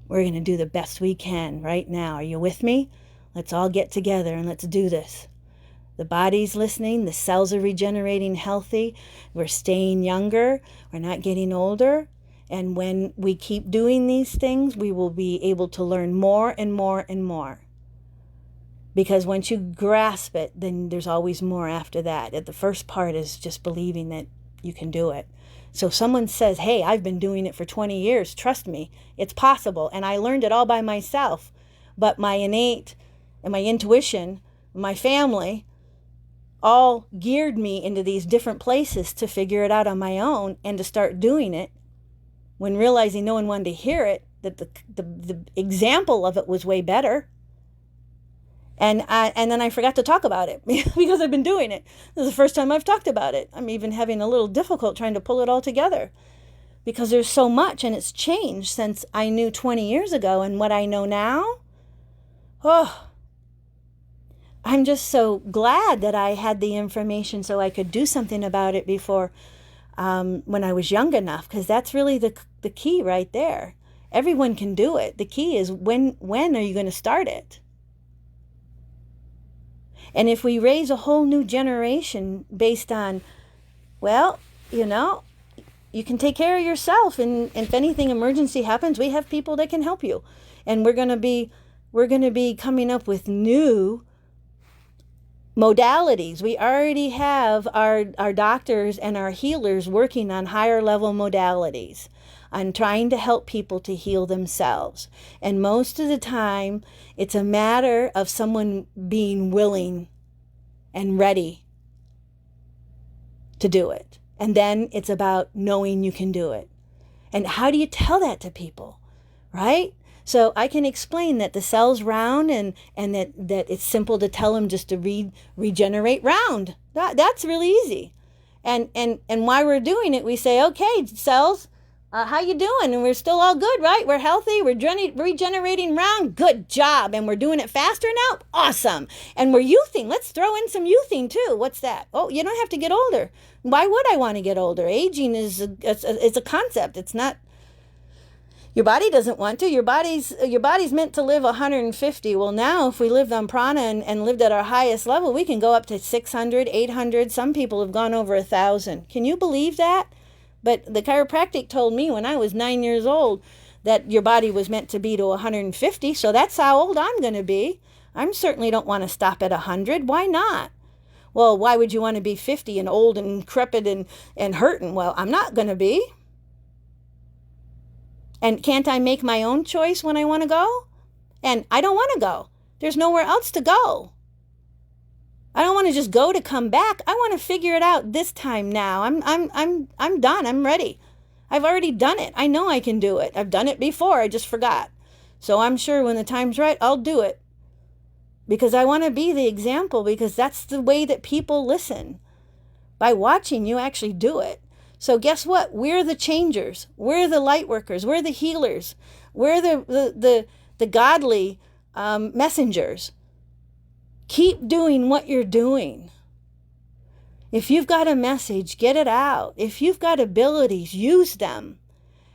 We're going to do the best we can right now. Are you with me? Let's all get together and let's do this. The body's listening. The cells are regenerating healthy. We're staying younger. We're not getting older. And when we keep doing these things, we will be able to learn more and more and more. Because once you grasp it, then there's always more after that. The first part is just believing that you can do it. So if someone says, hey, I've been doing it for 20 years, trust me, it's possible. And I learned it all by myself. But my innate and my intuition, my family, all geared me into these different places to figure it out on my own and to start doing it. When realizing no one wanted to hear it, that the example of it was way better. And then I forgot to talk about it because I've been doing it. This is the first time I've talked about it. I'm even having a little difficult trying to pull it all together because there's so much and it's changed since I knew 20 years ago, and what I know now. Oh, I'm just so glad that I had the information so I could do something about it before, when I was young enough, because that's really the key right there. Everyone can do it. The key is when are you going to start it? And if we raise a whole new generation based on, well, you can take care of yourself, and if anything emergency happens, we have people that can help you. And we're going to be coming up with new modalities. We already have our doctors and our healers working on higher level modalities, on trying to help people to heal themselves. And most of the time, it's a matter of someone being willing and ready to do it. And then it's about knowing you can do it. And how do you tell that to people, right? So I can explain that the cell's round, and that it's simple to tell them just to regenerate round. That's really easy. And while we're doing it, we say, okay, cells, how you doing? And we're still all good, right? We're healthy. We're regenerating round. Good job. And we're doing it faster now. Awesome. And we're youthing. Let's throw in some youthing too. What's that? Oh, you don't have to get older. Why would I want to get older? Aging is a concept. It's not. Your body doesn't want to. Your body's meant to live 150. Well, now if we lived on prana and lived at our highest level, we can go up to 600, 800. Some people have gone over 1,000. Can you believe that? But the chiropractic told me when I was 9 years old that your body was meant to be to 150. So that's how old I'm going to be. I certainly don't want to stop at 100. Why not? Well, why would you want to be 50 and old and decrepit and hurting? Well, I'm not going to be. And can't I make my own choice when I want to go? And I don't want to go. There's nowhere else to go. I don't want to just go to come back. I want to figure it out this time now. I'm done. I'm ready. I've already done it. I know I can do it. I've done it before. I just forgot. So I'm sure when the time's right, I'll do it. Because I want to be the example, because that's the way that people listen. By watching you actually do it. So guess what? We're the changers. We're the light workers. We're the healers. We're the godly messengers. Keep doing what you're doing. If you've got a message, get it out. If you've got abilities, use them.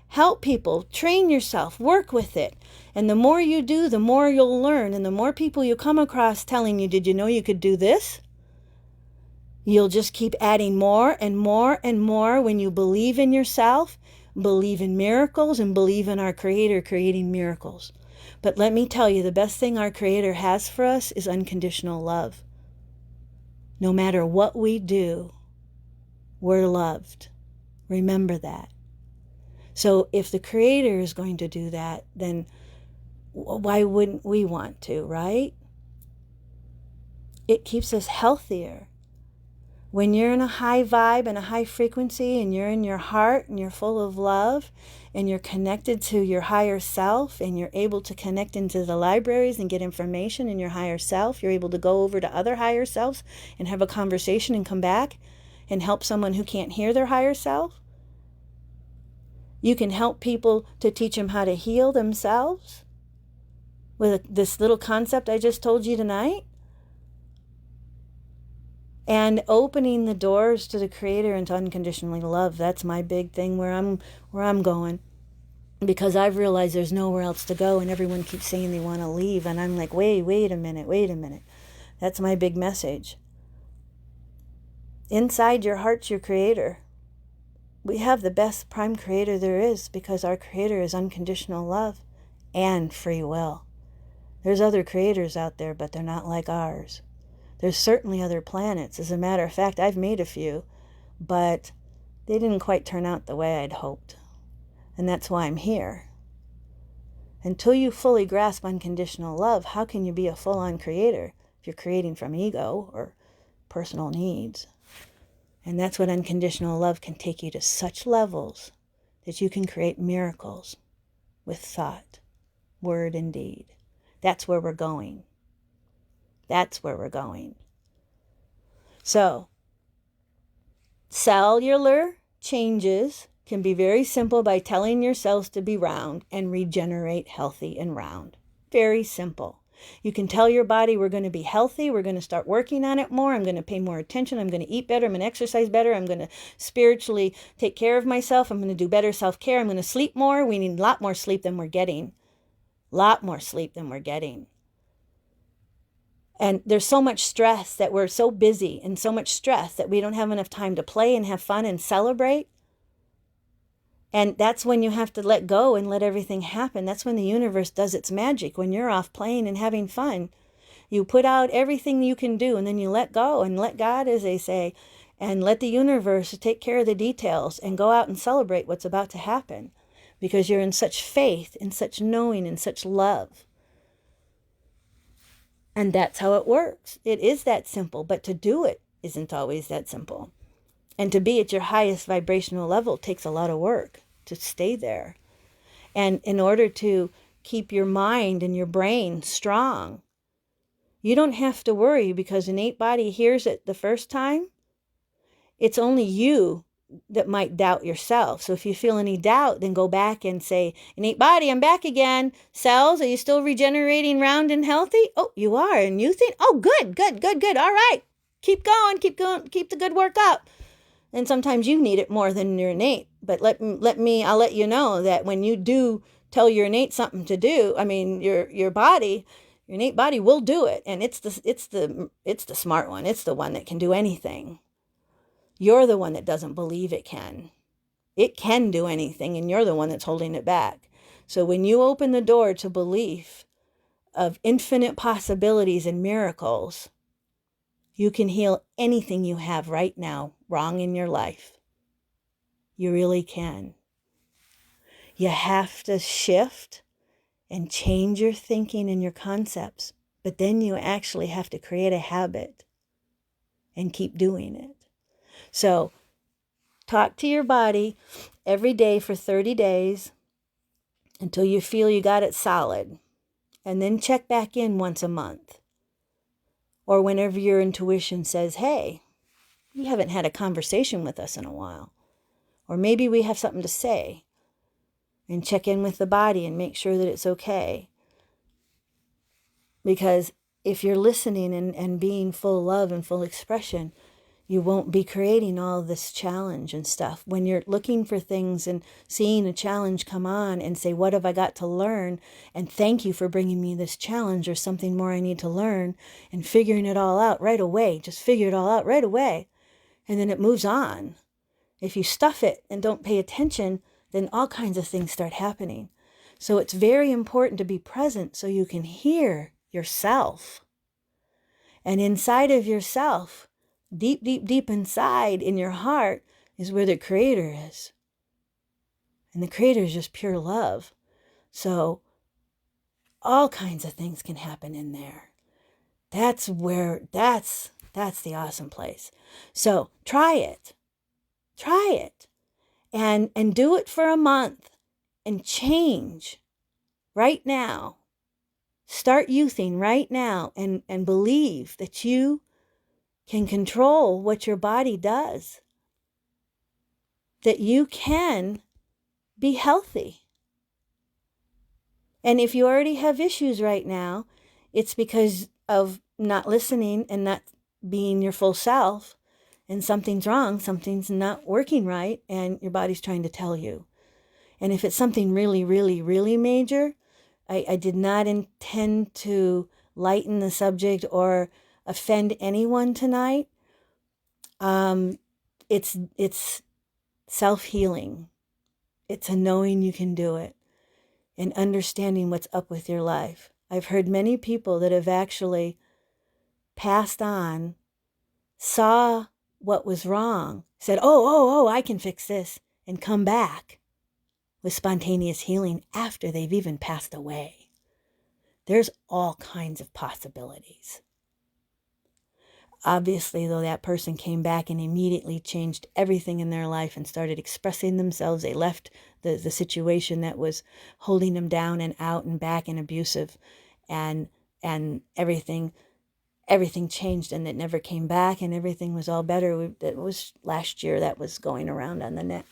Help people, train yourself, work with it. And the more you do, the more you'll learn. And the more people you come across telling you, did you know you could do this? You'll just keep adding more and more and more when you believe in yourself, believe in miracles, and believe in our Creator creating miracles. But let me tell you, the best thing our Creator has for us is unconditional love. No matter what we do, we're loved. Remember that. So if the Creator is going to do that, then why wouldn't we want to, right? It keeps us healthier. When you're in a high vibe and a high frequency, and you're in your heart and you're full of love and you're connected to your higher self, and you're able to connect into the libraries and get information in your higher self, you're able to go over to other higher selves and have a conversation and come back and help someone who can't hear their higher self. You can help people to teach them how to heal themselves with this little concept I just told you tonight. And opening the doors to the Creator and to unconditionally love. That's my big thing where I'm going. Because I've realized there's nowhere else to go, and everyone keeps saying they want to leave. And I'm like, wait a minute. That's my big message. Inside your heart's your Creator. We have the best prime Creator there is, because our Creator is unconditional love and free will. There's other creators out there, but they're not like ours. There's certainly other planets. As a matter of fact, I've made a few, but they didn't quite turn out the way I'd hoped. And that's why I'm here. Until you fully grasp unconditional love, how can you be a full-on creator if you're creating from ego or personal needs? And that's what unconditional love can take you to such levels that you can create miracles with thought, word, and deed. That's where we're going. That's where we're going. So, cellular changes can be very simple by telling your cells to be round and regenerate healthy and round. Very simple. You can tell your body, we're going to be healthy. We're going to start working on it more. I'm going to pay more attention. I'm going to eat better. I'm going to exercise better. I'm going to spiritually take care of myself. I'm going to do better self-care. I'm going to sleep more. We need a lot more sleep than we're getting. Lot more sleep than we're getting. And there's so much stress that we're so busy and so much stress that we don't have enough time to play and have fun and celebrate. And that's when you have to let go and let everything happen. That's when the universe does its magic. When you're off playing and having fun, you put out everything you can do, and then you let go and let God, as they say, and let the universe take care of the details and go out and celebrate what's about to happen, because you're in such faith, in such knowing, in such love. And that's how it works. It is that simple, but to do it isn't always that simple. And to be at your highest vibrational level takes a lot of work to stay there. And in order to keep your mind and your brain strong, you don't have to worry, because innate body hears it the first time. It's only you that might doubt yourself. So if you feel any doubt, then go back and say, innate body, I'm back again. Cells, are you still regenerating round and healthy? Oh, you are. And you think, oh, good. All right. Keep going. Keep the good work up. And sometimes you need it more than your innate. But I'll let you know that when you do tell your innate something to do, I mean, your body, your innate body will do it. And it's the smart one. It's the one that can do anything. You're the one that doesn't believe it can. It can do anything, and you're the one that's holding it back. So when you open the door to belief of infinite possibilities and miracles, you can heal anything you have right now wrong in your life. You really can. You have to shift and change your thinking and your concepts, but then you actually have to create a habit and keep doing it. So talk to your body every day for 30 days until you feel you got it solid. And then check back in once a month. Or whenever your intuition says, hey, you haven't had a conversation with us in a while. Or maybe we have something to say. And check in with the body and make sure that it's okay. Because if you're listening and being full love and full expression, you won't be creating all this challenge and stuff. When you're looking for things and seeing a challenge come on and say, what have I got to learn? And thank you for bringing me this challenge, or something more I need to learn, and figuring it all out right away. Just figure it all out right away. And then it moves on. If you stuff it and don't pay attention, then all kinds of things start happening. So it's very important to be present so you can hear yourself. And inside of yourself, deep inside in your heart, is where the Creator is. And the Creator is just pure love. So all kinds of things can happen in there. That's the awesome place. So try it. And do it for a month and change right now. Start youthing right now and believe that you can control what your body does. That you can be healthy. And if you already have issues right now, it's because of not listening and not being your full self. And something's wrong, something's not working right, and your body's trying to tell you. And if it's something really, really, really major, I did not intend to lighten the subject or offend anyone tonight. It's self-healing. It's a knowing you can do it and understanding what's up with your life. I've heard many people that have actually passed on, saw what was wrong, said, oh, I can fix this, and come back with spontaneous healing after they've even passed away. There's all kinds of possibilities. Obviously, though, that person came back and immediately changed everything in their life and started expressing themselves. They left the situation that was holding them down and out and back and abusive and everything. everything changed and it never came back and everything was all better. It was last year that was going around on the net.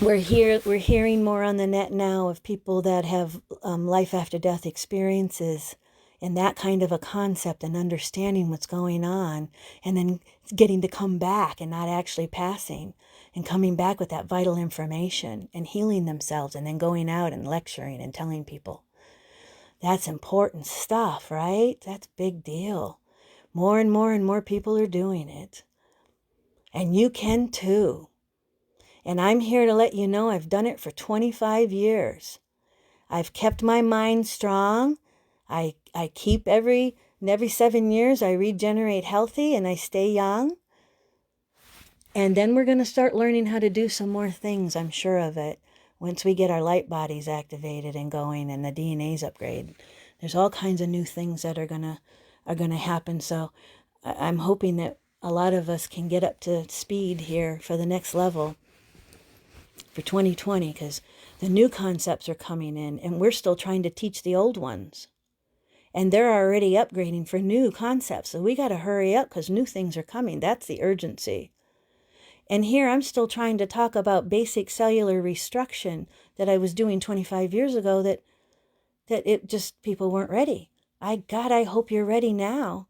We're hearing more on the net now of people that have life after death experiences and that kind of a concept and understanding what's going on and then getting to come back and not actually passing and coming back with that vital information and healing themselves and then going out and lecturing and telling people. That's important stuff, right? That's a big deal. More and more and more people are doing it. And you can too. And I'm here to let you know I've done it for 25 years. I've kept my mind strong. I keep every 7 years, I regenerate healthy and I stay young. And then we're going to start learning how to do some more things, I'm sure of it, once we get our light bodies activated and going and the DNA's upgrade. There's all kinds of new things that are going to happen. So I'm hoping that a lot of us can get up to speed here for the next level for 2020, because the new concepts are coming in and we're still trying to teach the old ones. And they're already upgrading for new concepts. So we got to hurry up because new things are coming. That's the urgency. And here I'm still trying to talk about basic cellular restructuring that I was doing 25 years ago that it just, people weren't ready. I hope you're ready now.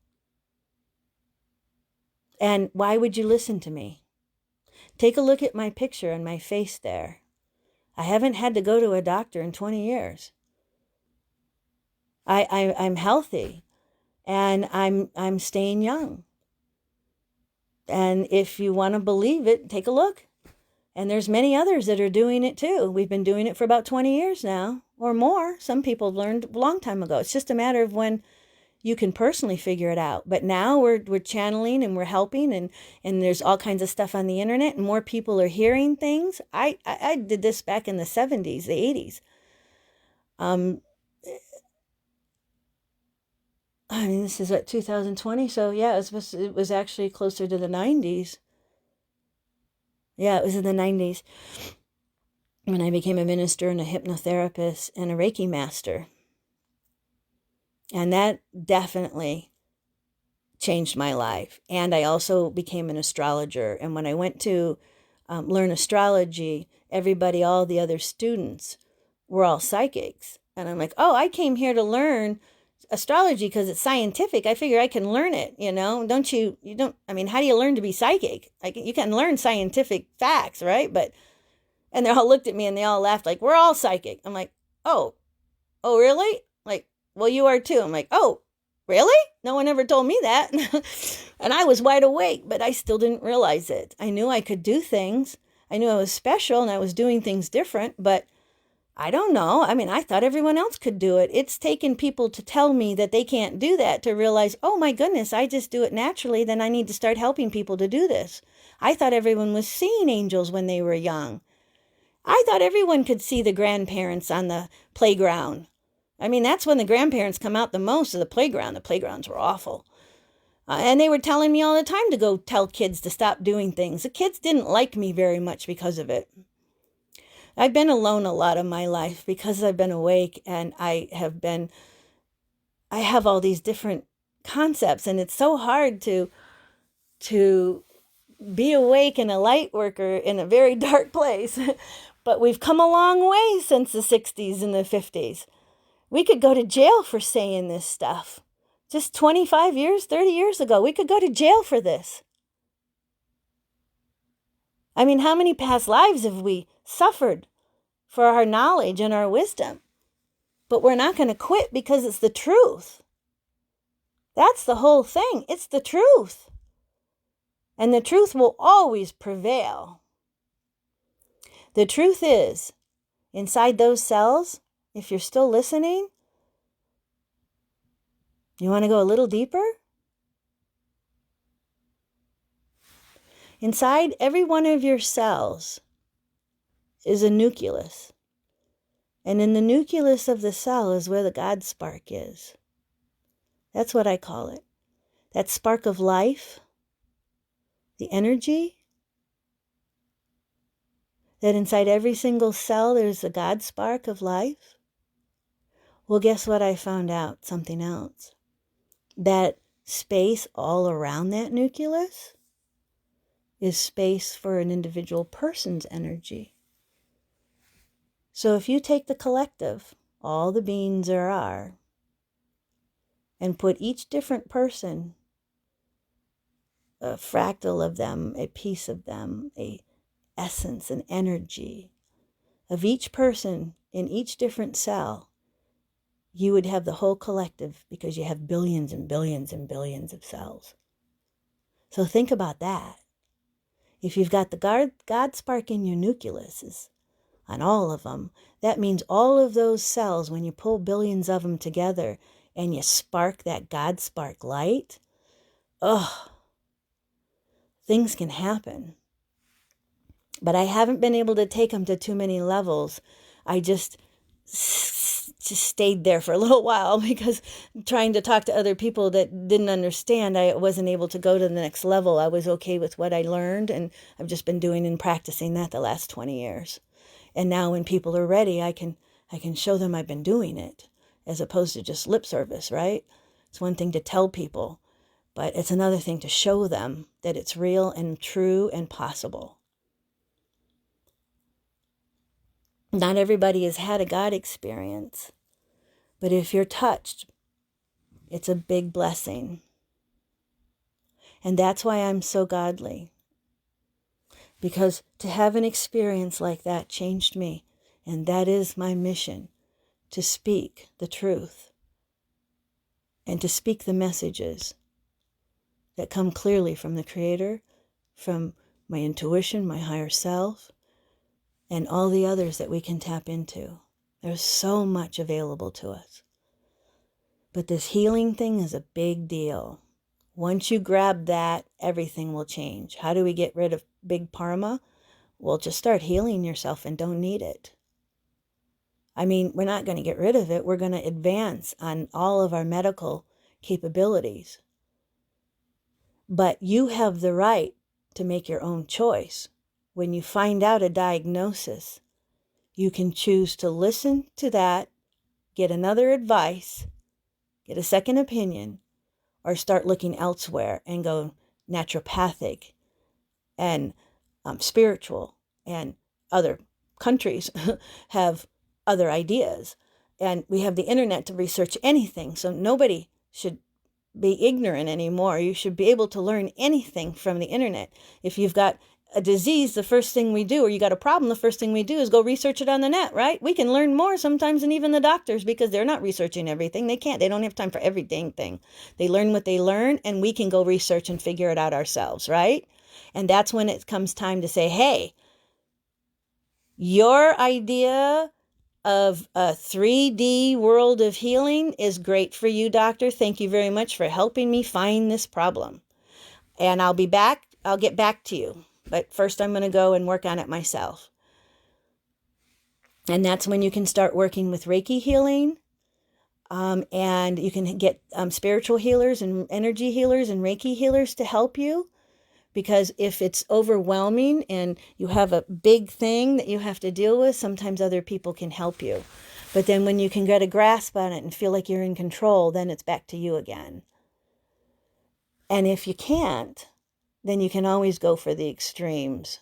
And why would you listen to me? Take a look at my picture and my face there. I haven't had to go to a doctor in 20 years. I'm healthy and I'm staying young. And if you want to believe it, take a look. And there's many others that are doing it too. We've been doing it for about 20 years now or more. Some people have learned a long time ago. It's just a matter of when you can personally figure it out. But now we're channeling and we're helping and there's all kinds of stuff on the internet and more people are hearing things. I did this back in the 70s, the 80s. I mean, this is what, 2020? So yeah, it was actually closer to the 90s. Yeah, it was in the 90s when I became a minister and a hypnotherapist and a Reiki master. And that definitely changed my life. And I also became an astrologer. And when I went to learn astrology, everybody, all the other students were all psychics. And I'm like, oh, I came here to learn astrology because it's scientific. I figure I can learn it, you know. I mean, how do you learn to be psychic? Like, you can learn scientific facts, right? And they all looked at me and they all laughed like, we're all psychic. I'm like, oh really? Like, well, you are too. I'm like, oh, really? No one ever told me that. And I was wide awake, but I still didn't realize it. I knew I could do things. I knew I was special and I was doing things different, but I don't know. I mean, I thought everyone else could do it. It's taken people to tell me that they can't do that to realize, oh my goodness, I just do it naturally. Then I need to start helping people to do this. I thought everyone was seeing angels when they were young. I thought everyone could see the grandparents on the playground. I mean, that's when the grandparents come out the most of the playground. The playgrounds were awful. And they were telling me all the time to go tell kids to stop doing things. The kids didn't like me very much because of it. I've been alone a lot of my life because I've been awake and I have all these different concepts, and it's so hard to be awake and a light worker in a very dark place. But we've come a long way since the 60s and the 50s. We could go to jail for saying this stuff. Just 25 years, 30 years ago, we could go to jail for this. I mean, how many past lives have we suffered for our knowledge and our wisdom? But we're not going to quit because it's the truth. That's the whole thing. It's the truth. And the truth will always prevail. The truth is, inside those cells, if you're still listening, you want to go a little deeper? Inside every one of your cells is a nucleus. And in the nucleus of the cell is where the God spark is. That's what I call it. That spark of life, the energy, that inside every single cell there's a God spark of life. Well, guess what I found out? Something else. that space all around that nucleus is space for an individual person's energy. So if you take the collective, all the beings there are, and put each different person, a fractal of them, a piece of them, a essence, an energy of each person in each different cell, you would have the whole collective, because you have billions and billions and billions of cells. So think about that. If you've got the God spark in your nucleuses, on all of them, that means all of those cells, when you pull billions of them together and you spark that God spark light, things can happen. But I haven't been able to take them to too many levels. I just stayed there for a little while, because trying to talk to other people that didn't understand, I wasn't able to go to the next level. I was okay with what I learned, and I've just been doing and practicing that the last 20 years. And now when people are ready, I can show them I've been doing it, as opposed to just lip service, right? It's one thing to tell people, but it's another thing to show them that it's real and true and possible. Not everybody has had a God experience, but if you're touched, it's a big blessing. And that's why I'm so godly. Because to have an experience like that changed me. And that is my mission, to speak the truth and to speak the messages that come clearly from the Creator, from my intuition, my higher self, and all the others that we can tap into. There's so much available to us. But this healing thing is a big deal. Once you grab that, everything will change. How do we get rid of big karma? Well, just start healing yourself and don't need it. I mean, we're not going to get rid of it. We're going to advance on all of our medical capabilities. But you have the right to make your own choice. When you find out a diagnosis, you can choose to listen to that, get another advice, get a second opinion, or start looking elsewhere and go naturopathic and spiritual. And other countries have other ideas. And we have the internet to research anything. So nobody should be ignorant anymore. You should be able to learn anything from the internet. If you've got a disease, the first thing we do, or you got a problem, the first thing we do is go research it on the net, right? We can learn more sometimes than even the doctors, because they're not researching everything. They can't. They don't have time for every dang thing. They learn what they learn, and we can go research and figure it out ourselves, right? And that's when it comes time to say, hey, your idea of a 3D world of healing is great for you, doctor. Thank you very much for helping me find this problem. And I'll be back. I'll get back to you. But first I'm going to go and work on it myself. And that's when you can start working with Reiki healing. And you can get spiritual healers and energy healers and Reiki healers to help you. Because if it's overwhelming and you have a big thing that you have to deal with, sometimes other people can help you. But then when you can get a grasp on it and feel like you're in control, then it's back to you again. And if you can't, then you can always go for the extremes.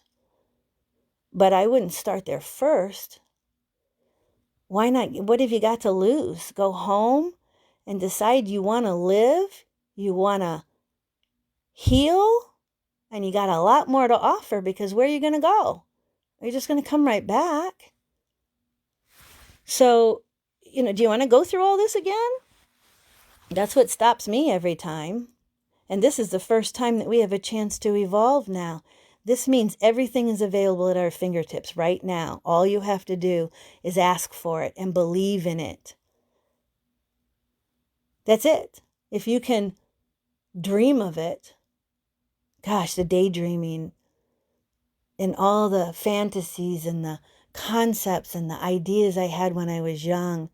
But I wouldn't start there first. Why not? What have you got to lose? Go home and decide you want to live, you want to heal, and you got a lot more to offer, because where are you going to go? Are you just going to come right back? So, do you want to go through all this again? That's what stops me every time. And this is the first time that we have a chance to evolve now. This means everything is available at our fingertips right now. All you have to do is ask for it and believe in it. That's it. If you can dream of it, gosh, the daydreaming and all the fantasies and the concepts and the ideas I had when I was young,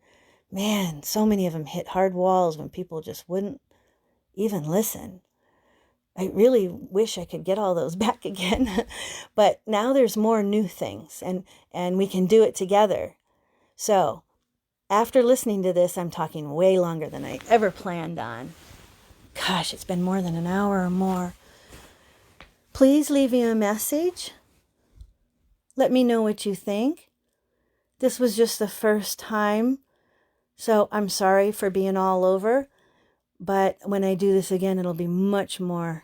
man, so many of them hit hard walls when people just wouldn't even listen. I really wish I could get all those back again. But now there's more new things, and we can do it together. So after listening to this, I'm talking way longer than I ever planned on. Gosh, it's been more than an hour or more. Please leave me a message. Let me know what you think. This was just the first time, so I'm sorry for being all over. But when I do this again, it'll be much more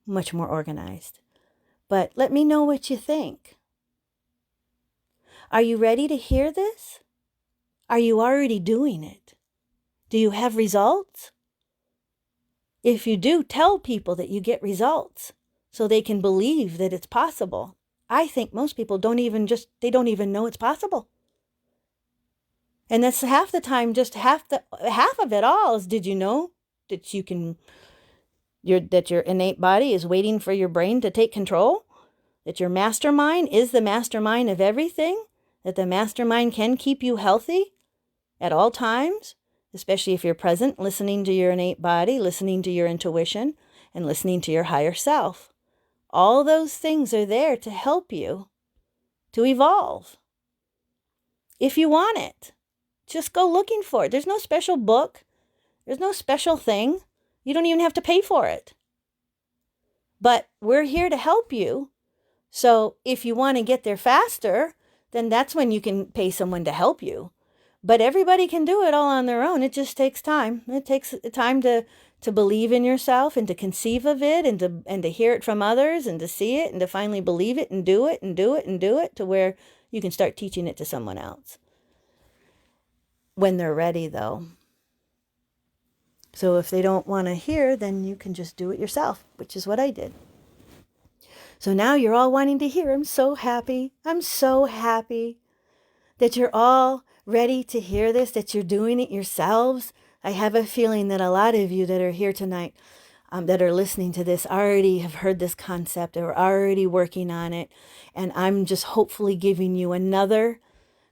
organized. But let me know what you think. Are you ready to hear this? Are you already doing it? Do you have results? If you do, tell people that you get results so they can believe that it's possible. I think most people don't even know it's possible. And that's half the time, just half of it all is, did you know that that your innate body is waiting for your brain to take control? That your mastermind is the mastermind of everything? That the mastermind can keep you healthy at all times, especially if you're present, listening to your innate body, listening to your intuition, and listening to your higher self. All those things are there to help you to evolve. If you want it, just go looking for it. There's no special book. There's no special thing. You don't even have to pay for it. But we're here to help you. So if you want to get there faster, then that's when you can pay someone to help you. But everybody can do it all on their own. It just takes time. It takes time to believe in yourself and to conceive of it and to hear it from others and to see it and to finally believe it and do it and do it and do it to where you can start teaching it to someone else. When they're ready, though. So if they don't want to hear, then you can just do it yourself, which is what I did. So now you're all wanting to hear. I'm so happy. I'm so happy that you're all ready to hear this, that you're doing it yourselves. I have a feeling that a lot of you that are here tonight, that are listening to this, already have heard this concept or are already working on it. And I'm just hopefully giving you another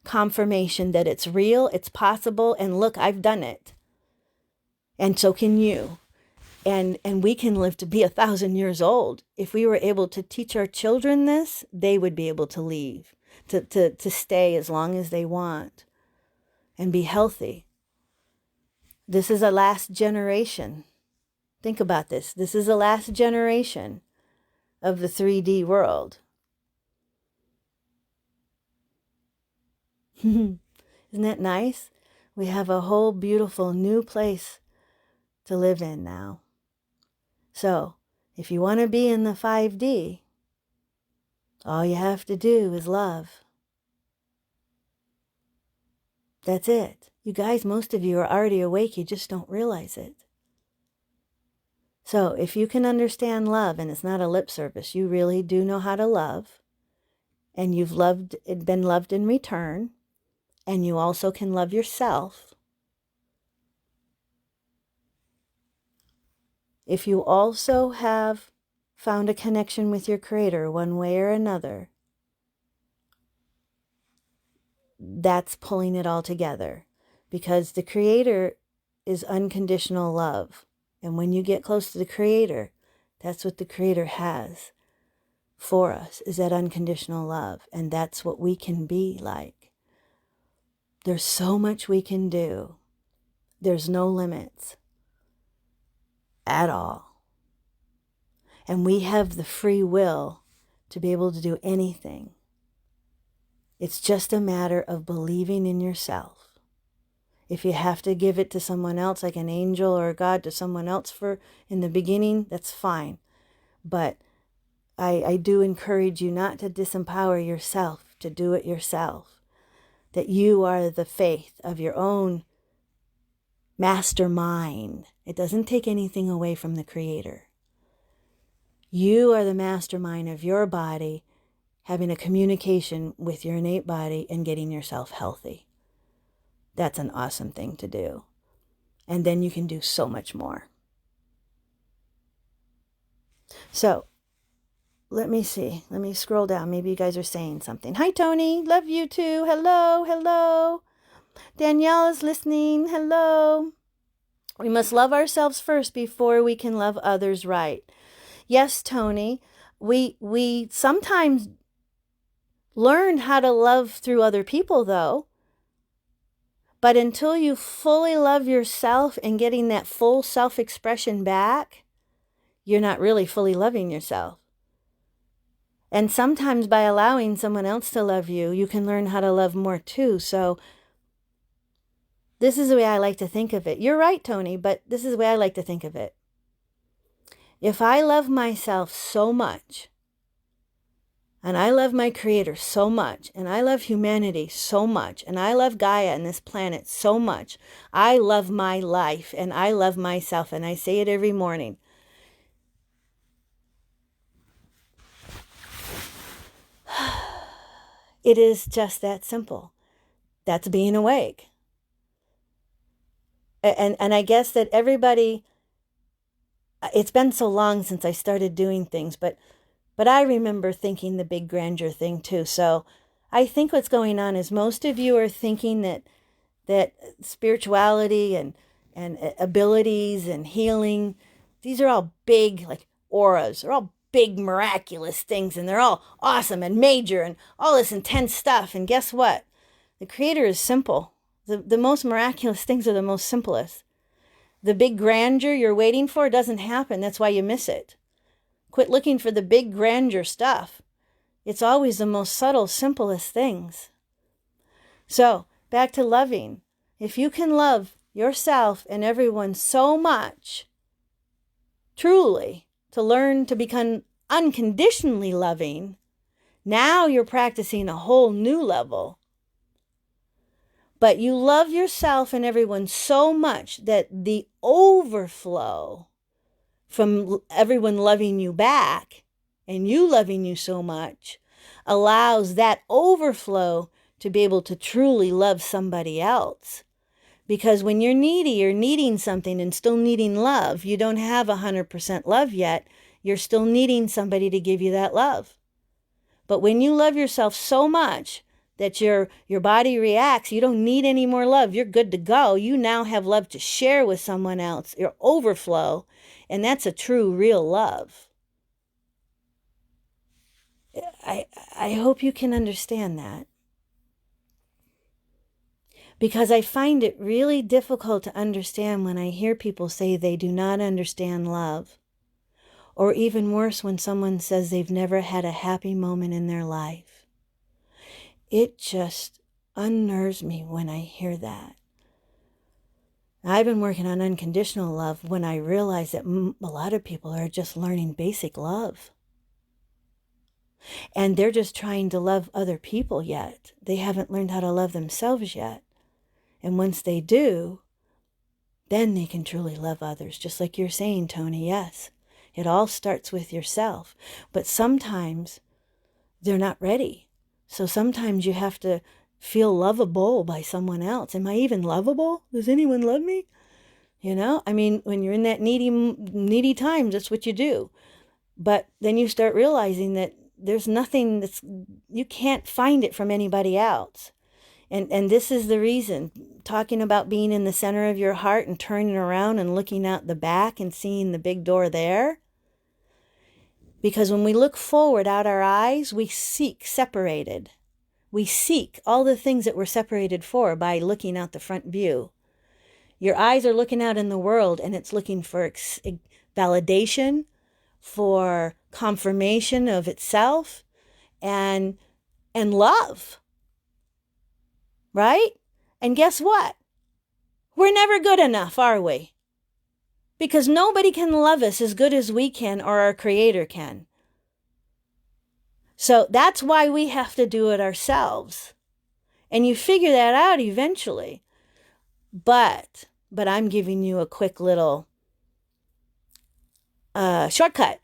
confirmation that it's real, it's possible, and look, I've done it. And so can you. And we can live to be 1,000 years old. If we were able to teach our children this, they would be able to leave, to stay as long as they want and be healthy. This is a last generation. Think about this. This is the last generation of the 3D world. Isn't that nice? We have a whole beautiful new place to live in now. So, if you want to be in the 5D, all you have to do is love. That's it. You guys, most of you are already awake, you just don't realize it. So, if you can understand love, and it's not a lip service, you really do know how to love, and you've been loved in return, and you also can love yourself. If you also have found a connection with your Creator one way or another, that's pulling it all together, because the Creator is unconditional love. And when you get close to the Creator, that's what the Creator has for us, is that unconditional love. And that's what we can be like. There's so much we can do. There's no limits at all. And we have the free will to be able to do anything. It's just a matter of believing in yourself. If you have to give it to someone else, like an angel or a God, to someone else in the beginning, that's fine. But I do encourage you not to disempower yourself, to do it yourself. That you are the faith of your own mastermind. It doesn't take anything away from the Creator. You are the mastermind of your body, having a communication with your innate body and getting yourself healthy. That's an awesome thing to do. And then you can do so much more. So, let me see. Let me scroll down. Maybe you guys are saying something. Hi, Tony. Love you too. Hello, hello. Danielle is listening. Hello. We must love ourselves first before we can love others right. Yes, Tony. We sometimes learn how to love through other people, though. But until you fully love yourself and getting that full self-expression back, you're not really fully loving yourself. And sometimes by allowing someone else to love you, you can learn how to love more too. So this is the way I like to think of it. You're right, Tony, but this is the way I like to think of it. If I love myself so much, and I love my Creator so much, and I love humanity so much, and I love Gaia and this planet so much, I love my life, and I love myself, and I say it every morning. It is just that simple. That's being awake. And I guess that everybody, it's been so long since I started doing things, but I remember thinking the big grandeur thing too. So I think what's going on is most of you are thinking that spirituality and abilities and healing, these are all big, like auras. They're all big miraculous things, and they're all awesome and major and all this intense stuff. And guess what? The Creator is simple. The most miraculous things are the most simplest. The big grandeur you're waiting for doesn't happen. That's why you miss it. Quit looking for the big grandeur stuff. It's always the most subtle, simplest things. So, back to loving. If you can love yourself and everyone so much, truly, to learn to become unconditionally loving, now you're practicing a whole new level. But you love yourself and everyone so much that the overflow from everyone loving you back and you loving you so much allows that overflow to be able to truly love somebody else. Because when you're needy, you're needing something and still needing love. You don't have 100% love yet. You're still needing somebody to give you that love. But when you love yourself so much that your body reacts, you don't need any more love. You're good to go. You now have love to share with someone else, your overflow. And that's a true, real love. I hope you can understand that. Because I find it really difficult to understand when I hear people say they do not understand love. Or even worse, when someone says they've never had a happy moment in their life. It just unnerves me when I hear that. I've been working on unconditional love when I realize that a lot of people are just learning basic love. And they're just trying to love other people yet. They haven't learned how to love themselves yet. And once they do, then they can truly love others. Just like you're saying, Tony, yes. It all starts with yourself. But sometimes they're not ready. So sometimes you have to feel lovable by someone else. Am I even lovable? Does anyone love me? You know, I mean, when you're in that needy times, that's what you do. But then you start realizing that there's nothing you can't find it from anybody else. And this is the reason, talking about being in the center of your heart and turning around and looking out the back and seeing the big door there. Because when we look forward out our eyes, we seek separated. We seek all the things that we're separated for by looking out the front view. Your eyes are looking out in the world and it's looking for validation, for confirmation of itself, and love. Right? And guess what? We're never good enough, are we? Because nobody can love us as good as we can or our Creator can. So that's why we have to do it ourselves. And you figure that out eventually. But I'm giving you a quick little shortcut.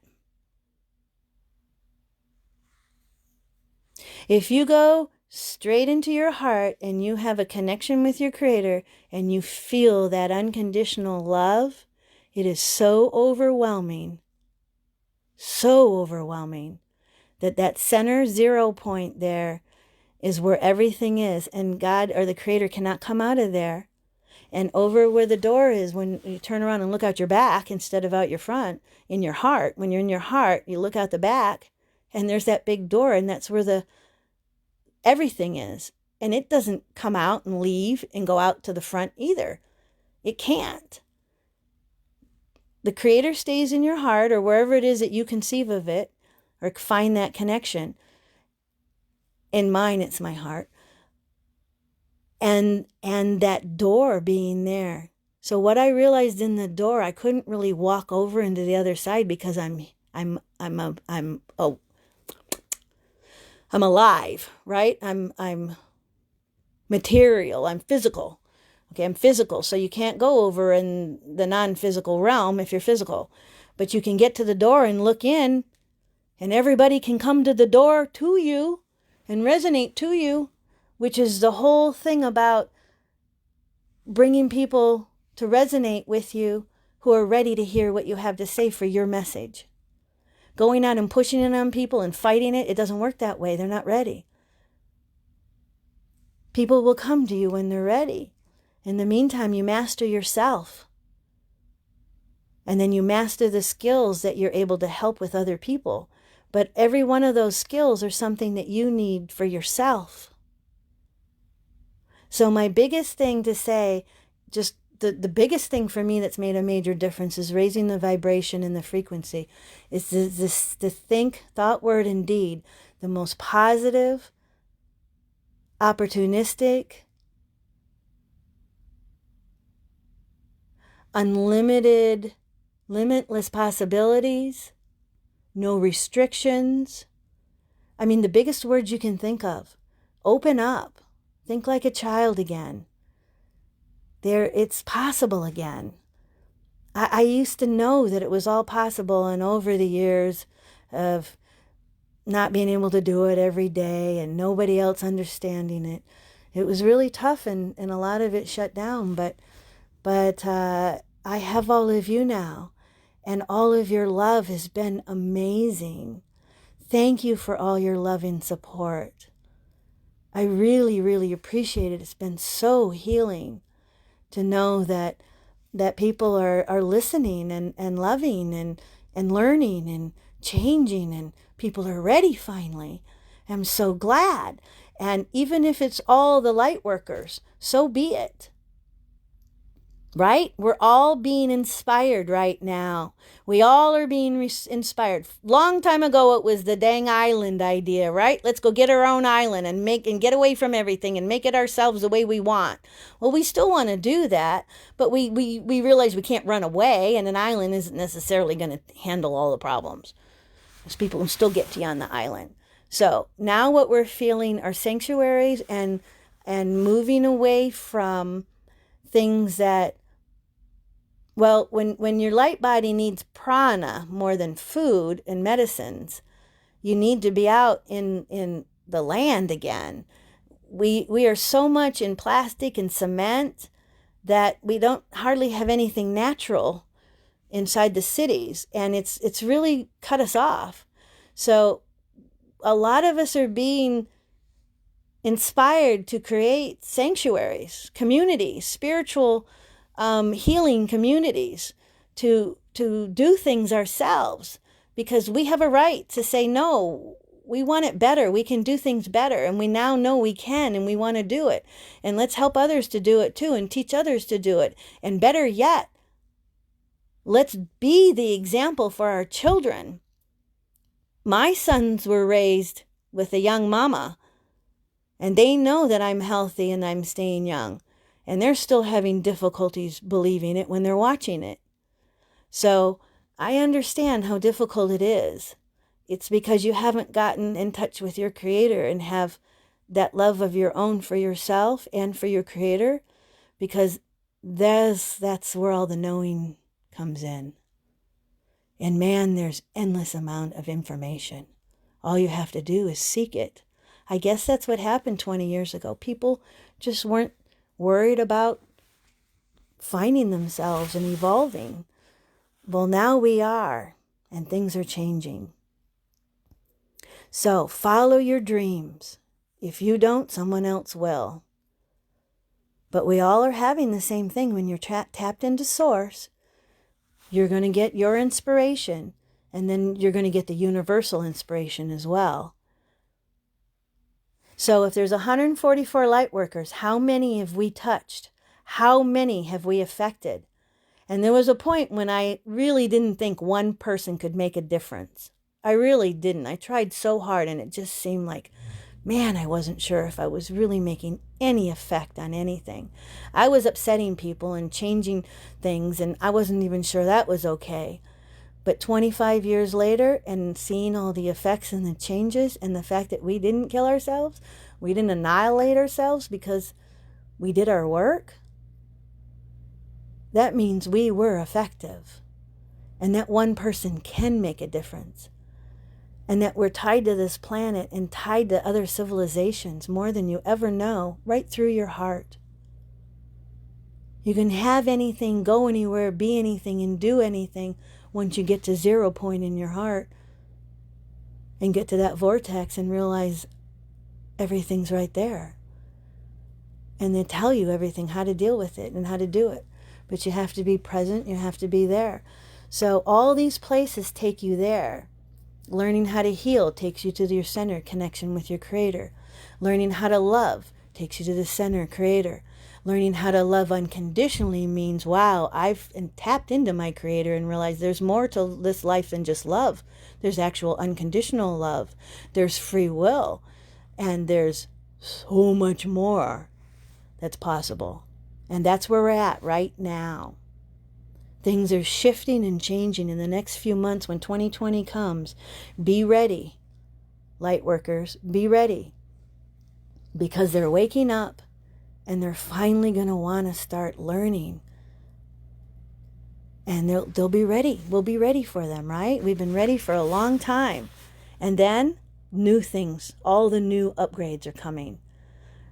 If you go straight into your heart and you have a connection with your Creator and you feel that unconditional love, it is so overwhelming that center 0 point there is where everything is, and God or the Creator cannot come out of there. And over where the door is, when you turn around and look out your back instead of out your front, in your heart, when you're in your heart, you look out the back and there's that big door, and that's where everything is. And it doesn't come out and leave and go out to the front either. It can't. The Creator stays in your heart, or wherever it is that you conceive of it, or find that connection. In mine, it's my heart. And that door being there. So what I realized in the door, I couldn't really walk over into the other side because I'm alive, right? I'm material. I'm physical. Okay, I'm physical. So you can't go over in the non-physical realm if you're physical. But you can get to the door and look in, and everybody can come to the door to you and resonate to you, which is the whole thing about bringing people to resonate with you who are ready to hear what you have to say for your message. Going out and pushing it on people and fighting it, it doesn't work that way. They're not ready. People will come to you when they're ready. In the meantime, you master yourself. And then you master the skills that you're able to help with other people. But every one of those skills are something that you need for yourself. So my biggest thing to say, just the biggest thing for me that's made a major difference is raising the vibration and the frequency. Is to think, thought, word, and deed, the most positive, opportunistic, unlimited, limitless possibilities, no restrictions. I mean, the biggest words you can think of. Open up. Think like a child again. It's possible again. I used to know that it was all possible, and over the years of not being able to do it every day and nobody else understanding it, it was really tough, and a lot of it shut down. But I have all of you now, and all of your love has been amazing. Thank you for all your love and support. I really, really appreciate it. It's been so healing to know that people are listening and loving and learning and changing, and people are ready finally. I'm so glad. And even if it's all the light workers, so be it. Right? We're all being inspired right now. We all are being inspired. Long time ago, it was the dang island idea, right? Let's go get our own island and get away from everything and make it ourselves the way we want. Well, we still want to do that, but we realize we can't run away, and an island isn't necessarily going to handle all the problems. Because people can still get to you on the island. So now what we're feeling are sanctuaries and moving away from things that, well, when your light body needs prana more than food and medicines, you need to be out in the land again. We are so much in plastic and cement that we don't hardly have anything natural inside the cities, and it's really cut us off. So a lot of us are being inspired to create sanctuaries, communities, spiritual healing communities, to do things ourselves, because we have a right to say, no, we want it better. We can do things better. And we now know we can, and we want to do it. And let's help others to do it too, and teach others to do it. And better yet, let's be the example for our children. My sons were raised with a young mama, and they know that I'm healthy and I'm staying young. And they're still having difficulties believing it when they're watching it. So I understand how difficult it is. It's because you haven't gotten in touch with your Creator and have that love of your own for yourself and for your Creator, because that's where all the knowing comes in. And man, there's endless amount of information. All you have to do is seek it. I guess that's what happened 20 years ago. People just weren't worried about finding themselves and evolving. Well, now we are, and things are changing. So follow your dreams. If you don't, someone else will. But we all are having the same thing. When you're tapped into Source, you're going to get your inspiration, and then you're going to get the universal inspiration as well. So if there's 144 light workers, how many have we touched? How many have we affected? And there was a point when I really didn't think one person could make a difference. I really didn't. I tried so hard, and it just seemed like, man, I wasn't sure if I was really making any effect on anything. I was upsetting people and changing things, and I wasn't even sure that was okay. But 25 years later, and seeing all the effects and the changes, and the fact that we didn't kill ourselves, we didn't annihilate ourselves because we did our work, that means we were effective. And that one person can make a difference. And that we're tied to this planet and tied to other civilizations more than you ever know, right through your heart. You can have anything, go anywhere, be anything, and do anything once you get to 0 point in your heart and get to that vortex and realize everything's right there. And they tell you everything, how to deal with it and how to do it. But you have to be present, you have to be there. So all these places take you there. Learning how to heal takes you to your center connection with your Creator. Learning how to love takes you to the center Creator. Learning how to love unconditionally means, wow, I've tapped into my Creator and realized there's more to this life than just love. There's actual unconditional love. There's free will. And there's so much more that's possible. And that's where we're at right now. Things are shifting and changing in the next few months. When 2020 comes, be ready, light workers, be ready. Because they're waking up and they're finally going to want to start learning. And they'll be ready. We'll be ready for them, right? We've been ready for a long time. And then new things, all the new upgrades are coming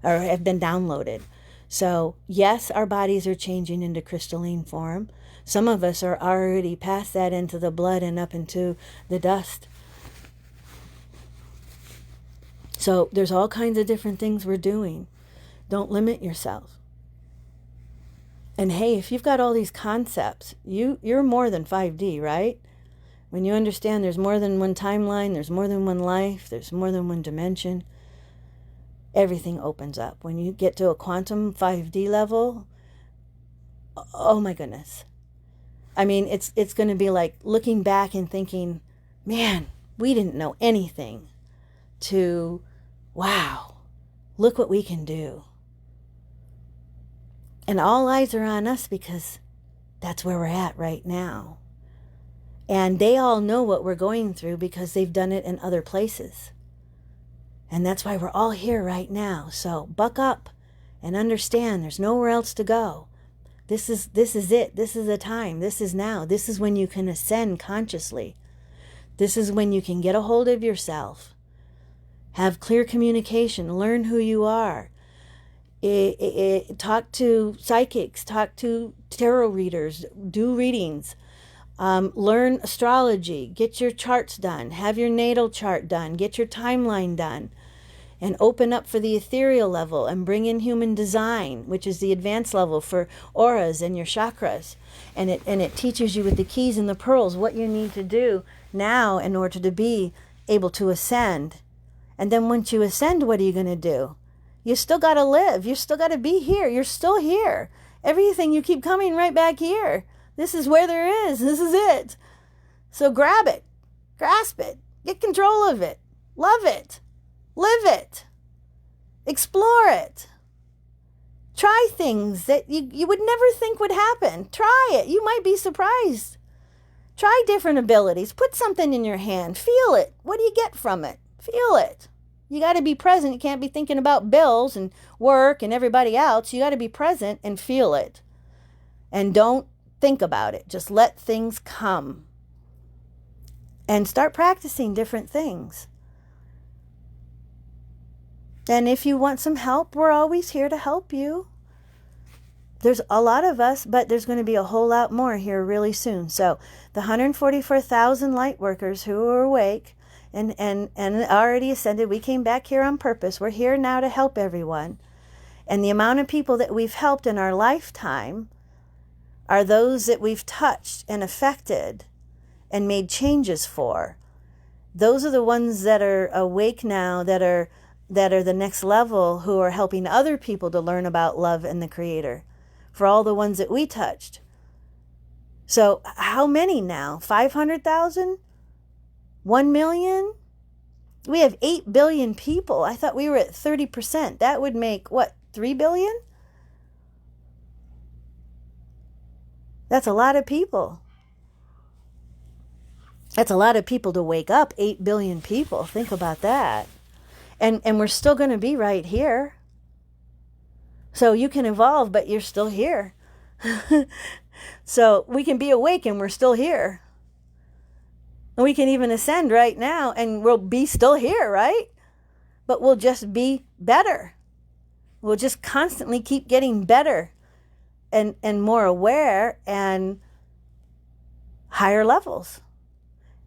or have been downloaded. So yes, our bodies are changing into crystalline form. Some of us are already past that into the blood and up into the dust. So there's all kinds of different things we're doing. Don't limit yourself. And hey, if you've got all these concepts, you're more than 5D, right? When you understand there's more than one timeline, there's more than one life, there's more than one dimension, everything opens up. When you get to a quantum 5D level, oh my goodness. I mean, it's going to be like looking back and thinking, man, we didn't know anything, to, wow, look what we can do. And all eyes are on us because that's where we're at right now. And they all know what we're going through because they've done it in other places. And that's why we're all here right now. So buck up and understand there's nowhere else to go. This is it. This is the time. This is now. This is when you can ascend consciously. This is when you can get a hold of yourself. Have clear communication. Learn who you are. Talk to psychics. Talk to tarot readers. Do readings. Learn astrology. Get your charts done. Have your natal chart done. Get your timeline done. And open up for the ethereal level and bring in human design, which is the advanced level for auras and your chakras. And it teaches you with the keys and the pearls what you need to do now in order to be able to ascend. And then once you ascend, what are you going to do? You still got to live. You still got to be here. You're still here. Everything, you keep coming right back here. This is where there is. This is it. So grab it. Grasp it. Get control of it. Love it. Live it. Explore it. Try things that you would never think would happen. Try it. You might be surprised. Try different abilities. Put something in your hand. Feel it. What do you get from it? Feel it. You got to be present. You can't be thinking about bills and work and everybody else. You got to be present and feel it. And don't think about it. Just let things come. And start practicing different things. And if you want some help, we're always here to help you. There's a lot of us, but there's going to be a whole lot more here really soon. So the 144,000 light workers who are awake and already ascended, we came back here on purpose. We're here now to help everyone. And the amount of people that we've helped in our lifetime are those that we've touched and affected and made changes for. Those are the ones that are awake now, that are that are the next level who are helping other people to learn about love and the Creator, for all the ones that we touched. So how many now? 500,000? 1 million? We have 8 billion people. I thought we were at 30%. That would make, what, 3 billion? That's a lot of people. That's a lot of people to wake up. 8 billion people. Think about that. And we're still going to be right here. So you can evolve, but you're still here. So we can be awake and we're still here. And we can even ascend right now and we'll be still here, right? But we'll just be better. We'll just constantly keep getting better and more aware and higher levels.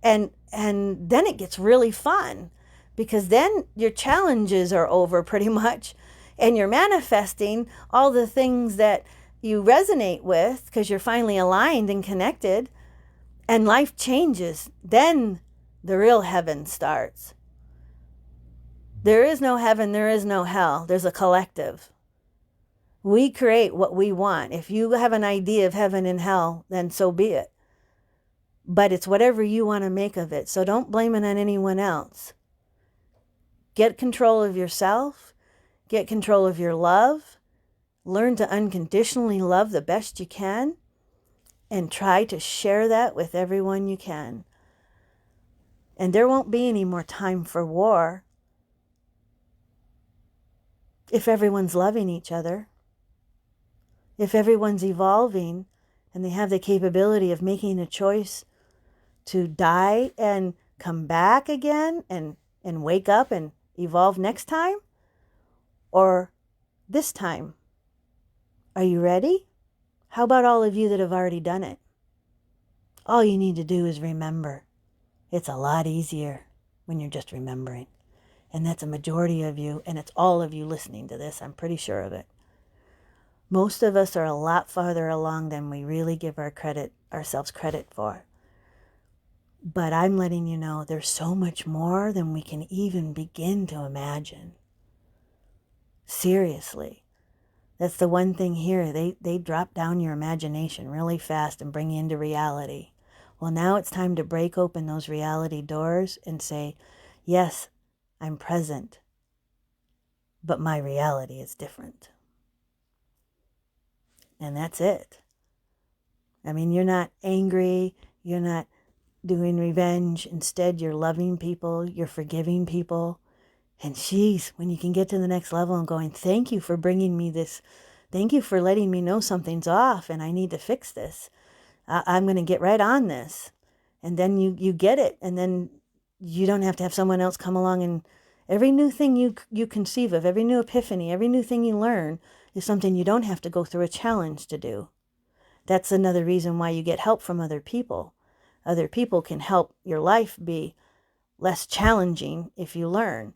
And then it gets really fun, because then your challenges are over pretty much, and you're manifesting all the things that you resonate with because you're finally aligned and connected, and life changes. Then the real heaven starts. There is no heaven, there is no hell. There's a collective. We create what we want. If you have an idea of heaven and hell, then so be it. But it's whatever you want to make of it. So don't blame it on anyone else. Get control of yourself. Get control of your love. Learn to unconditionally love the best you can. And try to share that with everyone you can. And there won't be any more time for war if everyone's loving each other. If everyone's evolving and they have the capability of making a choice to die and come back again and wake up and evolve next time, or this time. Are you ready? How about all of you that have already done it? All you need to do is remember. It's a lot easier when you're just remembering. And that's a majority of you, and it's all of you listening to this. I'm pretty sure of it. Most of us are a lot farther along than we really give ourselves credit for. But I'm letting you know there's so much more than we can even begin to imagine. Seriously. That's the one thing here. They drop down your imagination really fast and bring you into reality. Well, now it's time to break open those reality doors and say, yes, I'm present, but my reality is different. And that's it. I mean, you're not angry. You're not doing revenge. Instead, you're loving people. You're forgiving people. And geez, when you can get to the next level and going, thank you for bringing me this. Thank you for letting me know something's off and I need to fix this. I'm going to get right on this. And then you get it. And then you don't have to have someone else come along. And every new thing you conceive of, every new epiphany, every new thing you learn is something you don't have to go through a challenge to do. That's another reason why you get help from other people. Other people can help your life be less challenging if you learn.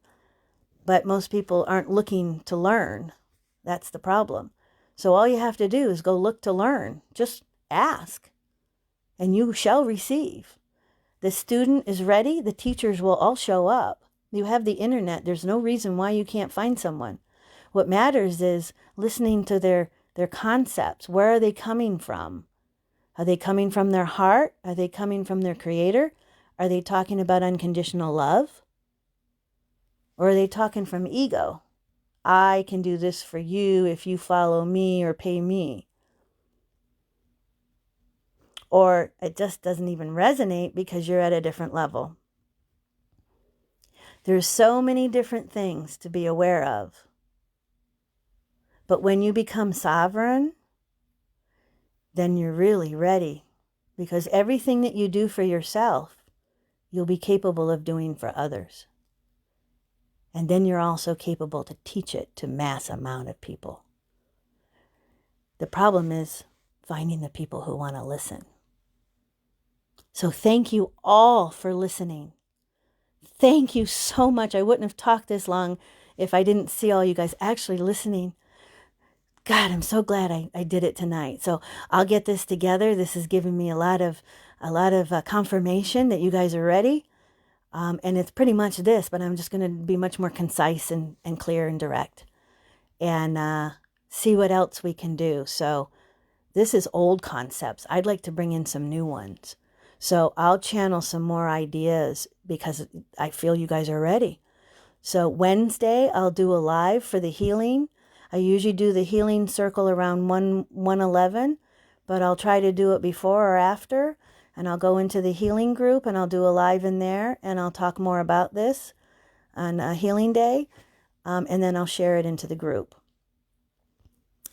But most people aren't looking to learn. That's the problem. So all you have to do is go look to learn. Just ask, and you shall receive. The student is ready. The teachers will all show up. You have the internet. There's no reason why you can't find someone. What matters is listening to their concepts. Where are they coming from? Are they coming from their heart? Are they coming from their Creator? Are they talking about unconditional love? Or are they talking from ego? I can do this for you if you follow me or pay me. Or it just doesn't even resonate because you're at a different level. There's so many different things to be aware of. But when you become sovereign, then you're really ready. Because everything that you do for yourself, you'll be capable of doing for others. And then you're also capable to teach it to mass amount of people. The problem is finding the people who want to listen. So thank you all for listening. Thank you so much. I wouldn't have talked this long if I didn't see all you guys actually listening. God, I'm so glad I did it tonight. So I'll get this together. This has given me a lot of confirmation that you guys are ready. And it's pretty much this, but I'm just going to be much more concise and clear and direct, and see what else we can do. So this is old concepts. I'd like to bring in some new ones. So I'll channel some more ideas because I feel you guys are ready. So Wednesday, I'll do a live for the healing. I usually do the healing circle around 1:11, but I'll try to do it before or after. And I'll go into the healing group and I'll do a live in there and I'll talk more about this on a healing day. And then I'll share it into the group.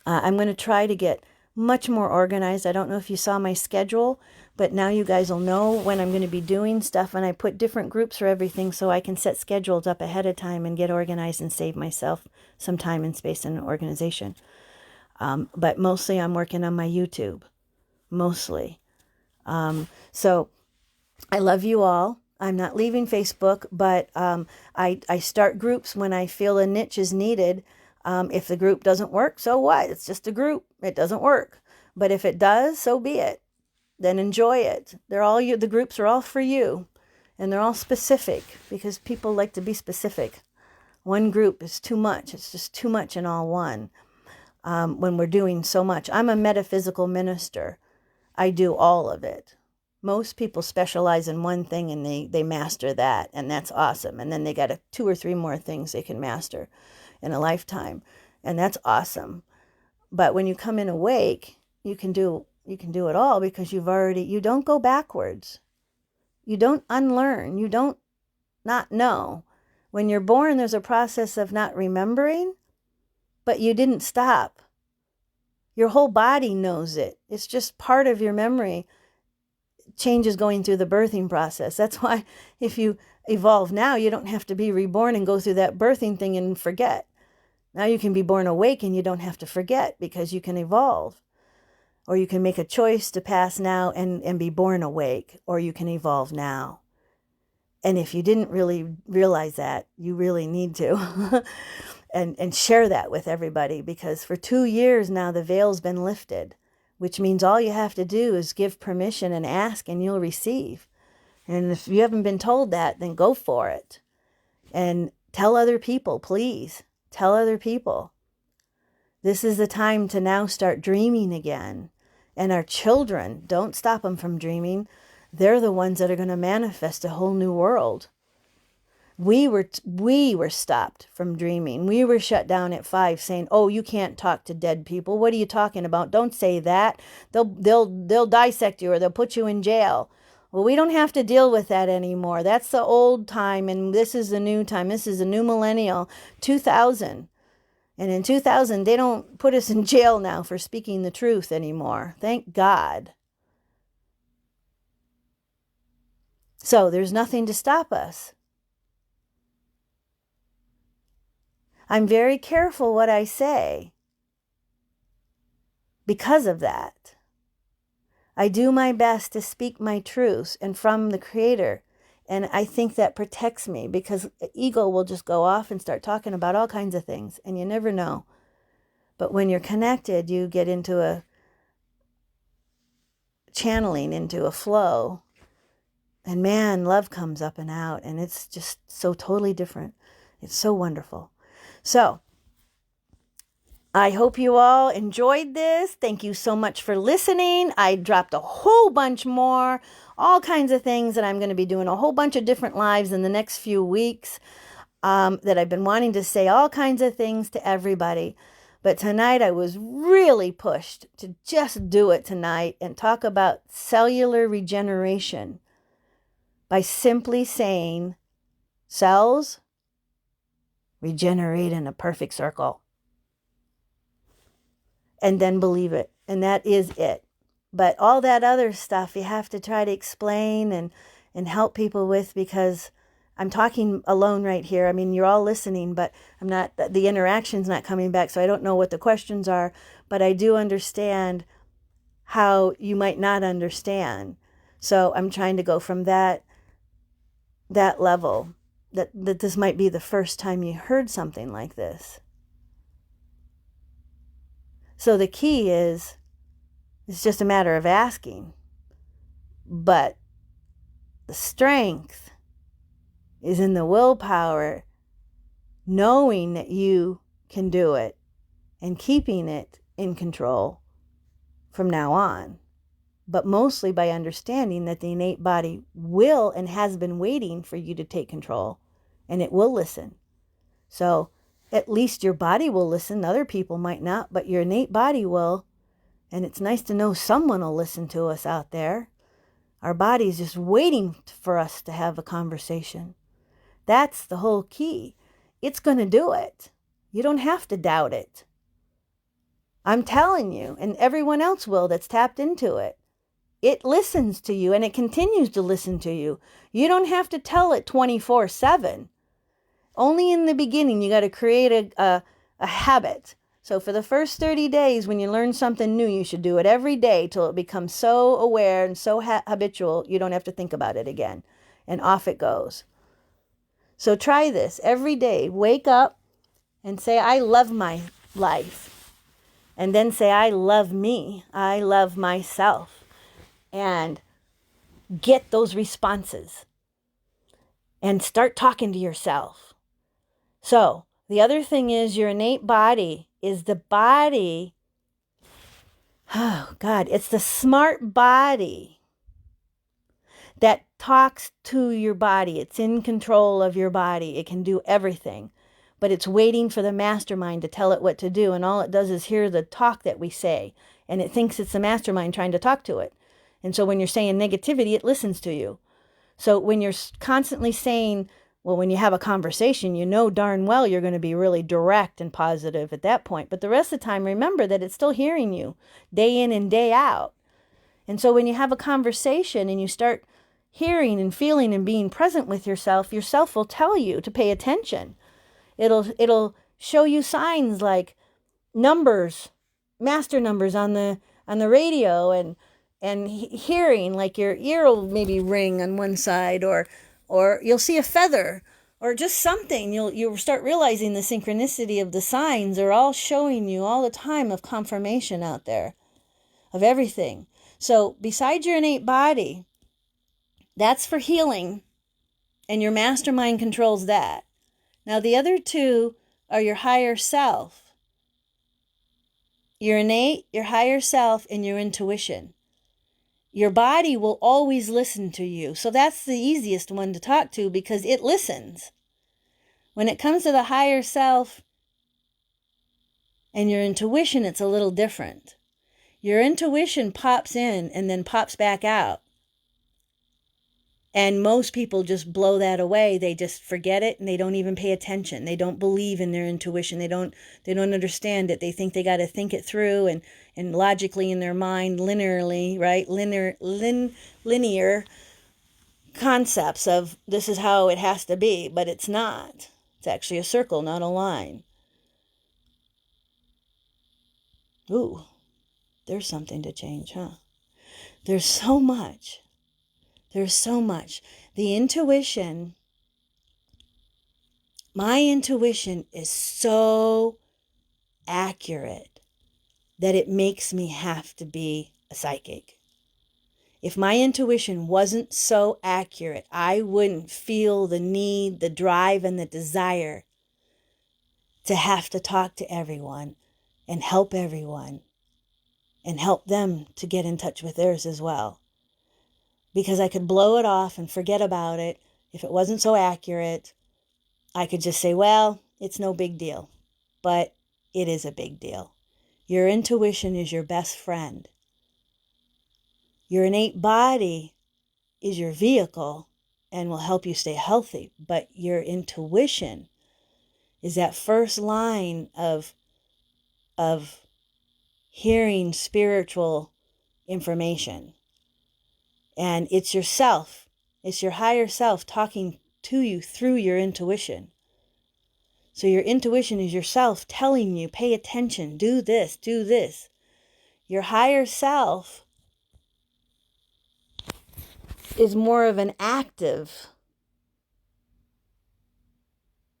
I'm going to try to get much more organized. I don't know if you saw my schedule, but now you guys will know when I'm going to be doing stuff, and I put different groups for everything so I can set schedules up ahead of time and get organized and save myself some time and space and organization. But mostly I'm working on my YouTube, mostly. So I love you all. I'm not leaving Facebook, but I start groups when I feel a niche is needed. If the group doesn't work, so what? It's just a group. It doesn't work. But if it does, so be it. Then enjoy it. They're all you. The groups are all for you. And they're all specific because people like to be specific. One group is too much. It's just too much in all one when we're doing so much. I'm a metaphysical minister. I do all of it. Most people specialize in one thing and they master that, and that's awesome. And then they got 2 or 3 more things they can master in a lifetime, and that's awesome. But when you come in awake, you can do it all because you don't go backwards. You don't unlearn. You don't not know. When you're born, there's a process of not remembering, but you didn't stop. Your whole body knows it. It's just part of your memory. Changes going through the birthing process. That's why if you evolve now, you don't have to be reborn and go through that birthing thing and forget. Now you can be born awake and you don't have to forget because you can evolve. Or you can make a choice to pass now and be born awake, or you can evolve now. And if you didn't really realize that, you really need to. and share that with everybody, because for 2 years now the veil's been lifted, which means all you have to do is give permission and ask and you'll receive. And if you haven't been told that, then go for it. And tell other people, please. Tell other people. This is the time to now start dreaming again. And our children, don't stop them from dreaming. They're the ones that are going to manifest a whole new world. We were stopped from dreaming. We were shut down at 5 saying, "Oh, you can't talk to dead people. What are you talking about? Don't say that. They'll dissect you or they'll put you in jail." Well, we don't have to deal with that anymore. That's the old time, and this is the new time. This is the new millennial, 2000. And in 2000, they don't put us in jail now for speaking the truth anymore. Thank God. So there's nothing to stop us. I'm very careful what I say because of that. I do my best to speak my truths and from the Creator. And I think that protects me because ego will just go off and start talking about all kinds of things, and you never know. But when you're connected, you get into a channeling, into a flow. And man, love comes up and out, and it's just so totally different. It's so wonderful. So I hope you all enjoyed this. Thank you so much for listening. I dropped a whole bunch more, all kinds of things that I'm going to be doing, a whole bunch of different lives in the next few weeks that I've been wanting to say all kinds of things to everybody. But tonight I was really pushed to just do it tonight and talk about cellular regeneration by simply saying cells regenerate in a perfect circle. And then believe it. And that is it. But all that other stuff you have to try to explain and help people with, because I'm talking alone right here. I mean, you're all listening, but the interaction's not coming back, so I don't know what the questions are, but I do understand how you might not understand. So I'm trying to go from that level, that this might be the first time you heard something like this. So the key is, it's just a matter of asking. But the strength is in the willpower, knowing that you can do it and keeping it in control from now on. But mostly by understanding that the innate body will and has been waiting for you to take control, and it will listen. So at least your body will listen. Other people might not, but your innate body will. And it's nice to know someone will listen to us out there. Our body's just waiting for us to have a conversation. That's the whole key. It's going to do it. You don't have to doubt it. I'm telling you, and everyone else will that's tapped into it. It listens to you, and it continues to listen to you. You don't have to tell it 24/7. Only in the beginning, you got to create a habit. So for the first 30 days, when you learn something new, you should do it every day till it becomes so aware and so habitual, you don't have to think about it again. And off it goes. So try this every day. Wake up and say, I love my life. And then say, I love me. I love myself. And get those responses. And start talking to yourself. So the other thing is your innate body is the body. Oh God, it's the smart body that talks to your body. It's in control of your body. It can do everything, but it's waiting for the mastermind to tell it what to do. And all it does is hear the talk that we say, and it thinks it's the mastermind trying to talk to it. And so when you're saying negativity, it listens to you. So when you're constantly saying, well, when you have a conversation, you know darn well you're going to be really direct and positive at that point. But the rest of the time, remember that it's still hearing you day in and day out. And so when you have a conversation and you start hearing and feeling and being present with yourself will tell you to pay attention. It'll show you signs like numbers, master numbers on the radio, and hearing, like your ear will maybe ring on one side, or you'll see a feather, or just something. You'll start realizing the synchronicity of the signs are all showing you all the time of confirmation out there of everything. So besides your innate body, that's for healing, and your mastermind controls that. Now the other two are your higher self. Your innate, your higher self, and your intuition. Your body will always listen to you. So that's the easiest one to talk to because it listens. When it comes to the higher self and your intuition, it's a little different. Your intuition pops in and then pops back out. And most people just blow that away. They just forget it and they don't even pay attention. They don't believe in their intuition. They don't understand it. They think they got to think it through and logically in their mind, linearly, right? Linear concepts of this is how it has to be, but it's not. It's actually a circle, not a line. Ooh, there's something to change, huh? There's so much. There's so much. The intuition, my intuition is so accurate that it makes me have to be a psychic. If my intuition wasn't so accurate, I wouldn't feel the need, the drive, and the desire to have to talk to everyone and help everyone and help them to get in touch with theirs as well. Because I could blow it off and forget about it. If it wasn't so accurate, I could just say, well, it's no big deal. But it is a big deal. Your intuition is your best friend. Your innate body is your vehicle and will help you stay healthy. But your intuition is that first line of hearing spiritual information. And it's yourself. It's your higher self talking to you through your intuition. So your intuition is yourself telling you, pay attention, do this, do this. Your higher self is more of an active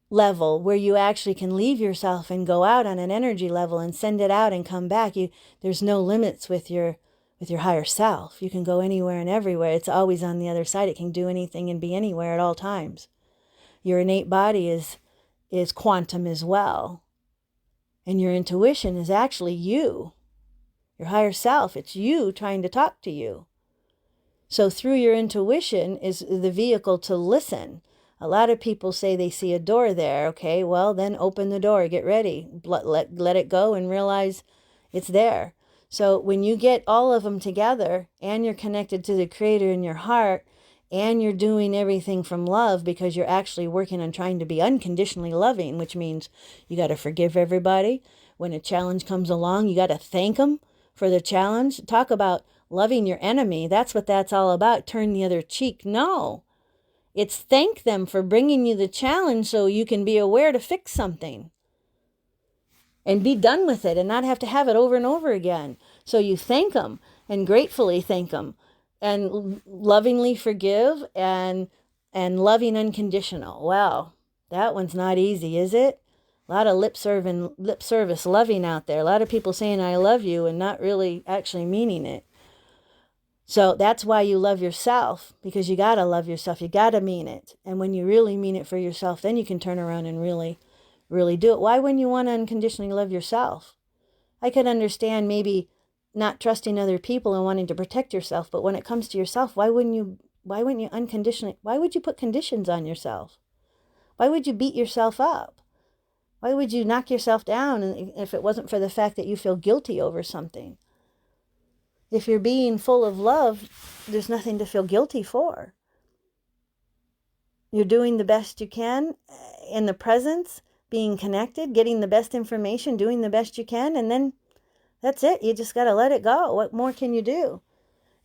level where you actually can leave yourself and go out on an energy level and send it out and come back. There's no limits with your higher self. You can go anywhere and everywhere. It's always on the other side. It can do anything and be anywhere at all times. Your innate body is quantum as well. And your intuition is actually you, your higher self. It's you trying to talk to you. So through your intuition is the vehicle to listen. A lot of people say they see a door there. Okay, well, then open the door, get ready, let it go and realize it's there. So when you get all of them together and you're connected to the Creator in your heart and you're doing everything from love because you're actually working on trying to be unconditionally loving, which means you got to forgive everybody. When a challenge comes along, you got to thank them for the challenge. Talk about loving your enemy. That's what that's all about. Turn the other cheek. No, it's thank them for bringing you the challenge so you can be aware to fix something and be done with it and not have to have it over and over again. So you thank them and gratefully thank them and lovingly forgive and loving unconditional. Wow, that one's not easy, is it? A lot of lip service loving out there. A lot of people saying I love you and not really actually meaning it. So that's why you love yourself, because you got to love yourself. You got to mean it. And when you really mean it for yourself, then you can turn around and really, really do it. Why wouldn't you want to unconditionally love yourself? I could understand maybe not trusting other people and wanting to protect yourself. But when it comes to yourself, why wouldn't you unconditionally? Why would you put conditions on yourself? Why would you beat yourself up? Why would you knock yourself down if it wasn't for the fact that you feel guilty over something? If you're being full of love, there's nothing to feel guilty for. You're doing the best you can in the presence, being connected, getting the best information, doing the best you can, and then that's it. You just got to let it go. What more can you do?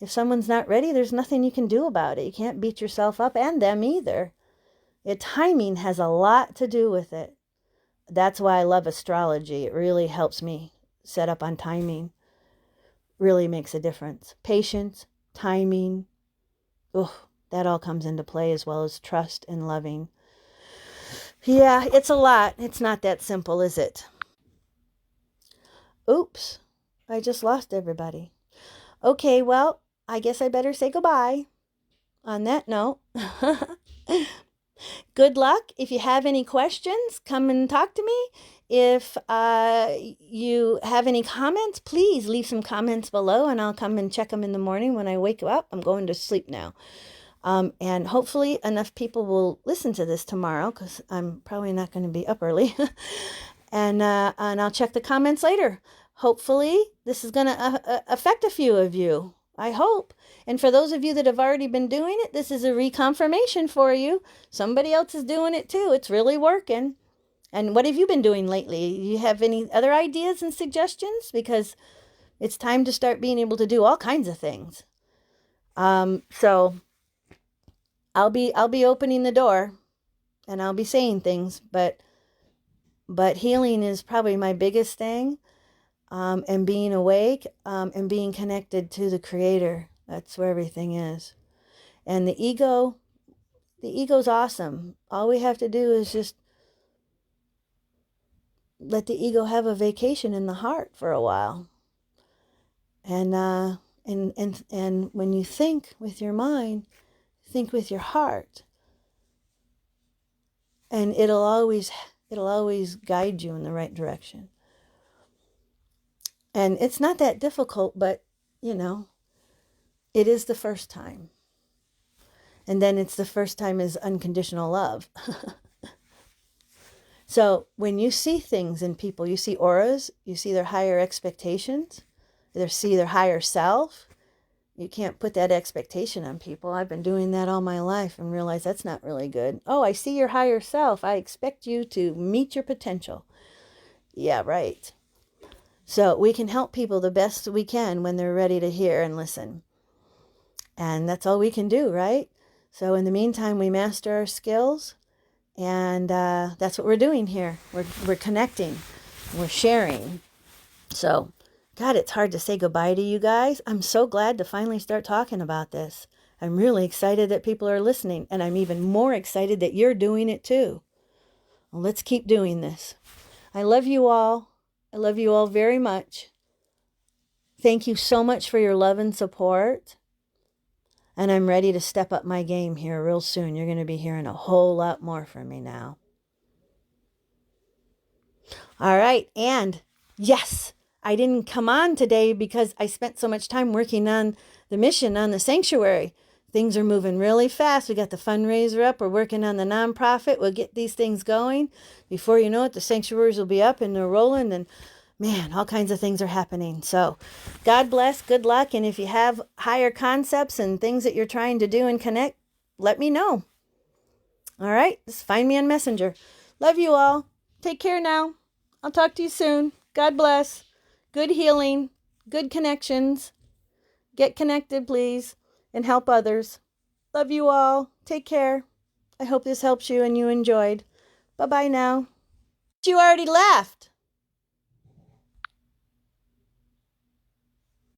If someone's not ready, there's nothing you can do about it. You can't beat yourself up and them either. Timing has a lot to do with it. That's why I love astrology. It really helps me set up on timing. Really makes a difference. Patience, timing, that all comes into play, as well as trust and loving. Yeah, it's a lot. It's not that simple, is it? Oops, I just lost everybody. Okay, well, I guess I better say goodbye. On that note, good luck. If you have any questions, come and talk to me. If you have any comments, please leave some comments below and I'll come and check them in the morning when I wake up. I'm going to sleep now. And hopefully enough people will listen to this tomorrow because I'm probably not going to be up early. and I'll check the comments later. Hopefully this is going to affect a few of you. I hope. And for those of you that have already been doing it, this is a reconfirmation for you. Somebody else is doing it too. It's really working. And what have you been doing lately? You have any other ideas and suggestions? Because it's time to start being able to do all kinds of things. So I'll be opening the door and I'll be saying things, but healing is probably my biggest thing. And being awake, and being connected to the Creator. That's where everything is. And the ego's awesome. All we have to do is just let the ego have a vacation in the heart for a while. And when you think with your mind, think with your heart. And it'll always guide you in the right direction. And it's not that difficult, but it is the first time. And then it's the first time is unconditional love. So when you see things in people, you see auras, you see their higher expectations, you see their higher self. You can't put that expectation on people. I've been doing that all my life and realize that's not really good. Oh, I see your higher self. I expect you to meet your potential. Yeah, right. So we can help people the best we can when they're ready to hear and listen. And that's all we can do, right? So in the meantime, we master our skills. And that's what we're doing here. We're connecting. We're sharing. So, God, it's hard to say goodbye to you guys. I'm so glad to finally start talking about this. I'm really excited that people are listening. And I'm even more excited that you're doing it too. Well, let's keep doing this. I love you all. I love you all very much. Thank you so much for your love and support. And I'm ready to step up my game here real soon. You're going to be hearing a whole lot more from me now. All right. And yes, I didn't come on today because I spent so much time working on the mission on the sanctuary. Things are moving really fast. We got the fundraiser up. We're working on the nonprofit. We'll get these things going. Before you know it, the sanctuaries will be up and they're rolling. And man, all kinds of things are happening. So God bless, good luck. And if you have higher concepts and things that you're trying to do and connect, let me know. All right, just find me on Messenger. Love you all. Take care now. I'll talk to you soon. God bless. Good healing, good connections. Get connected, please, and help others. Love you all. Take care. I hope this helps you and you enjoyed. Bye-bye now. You already left.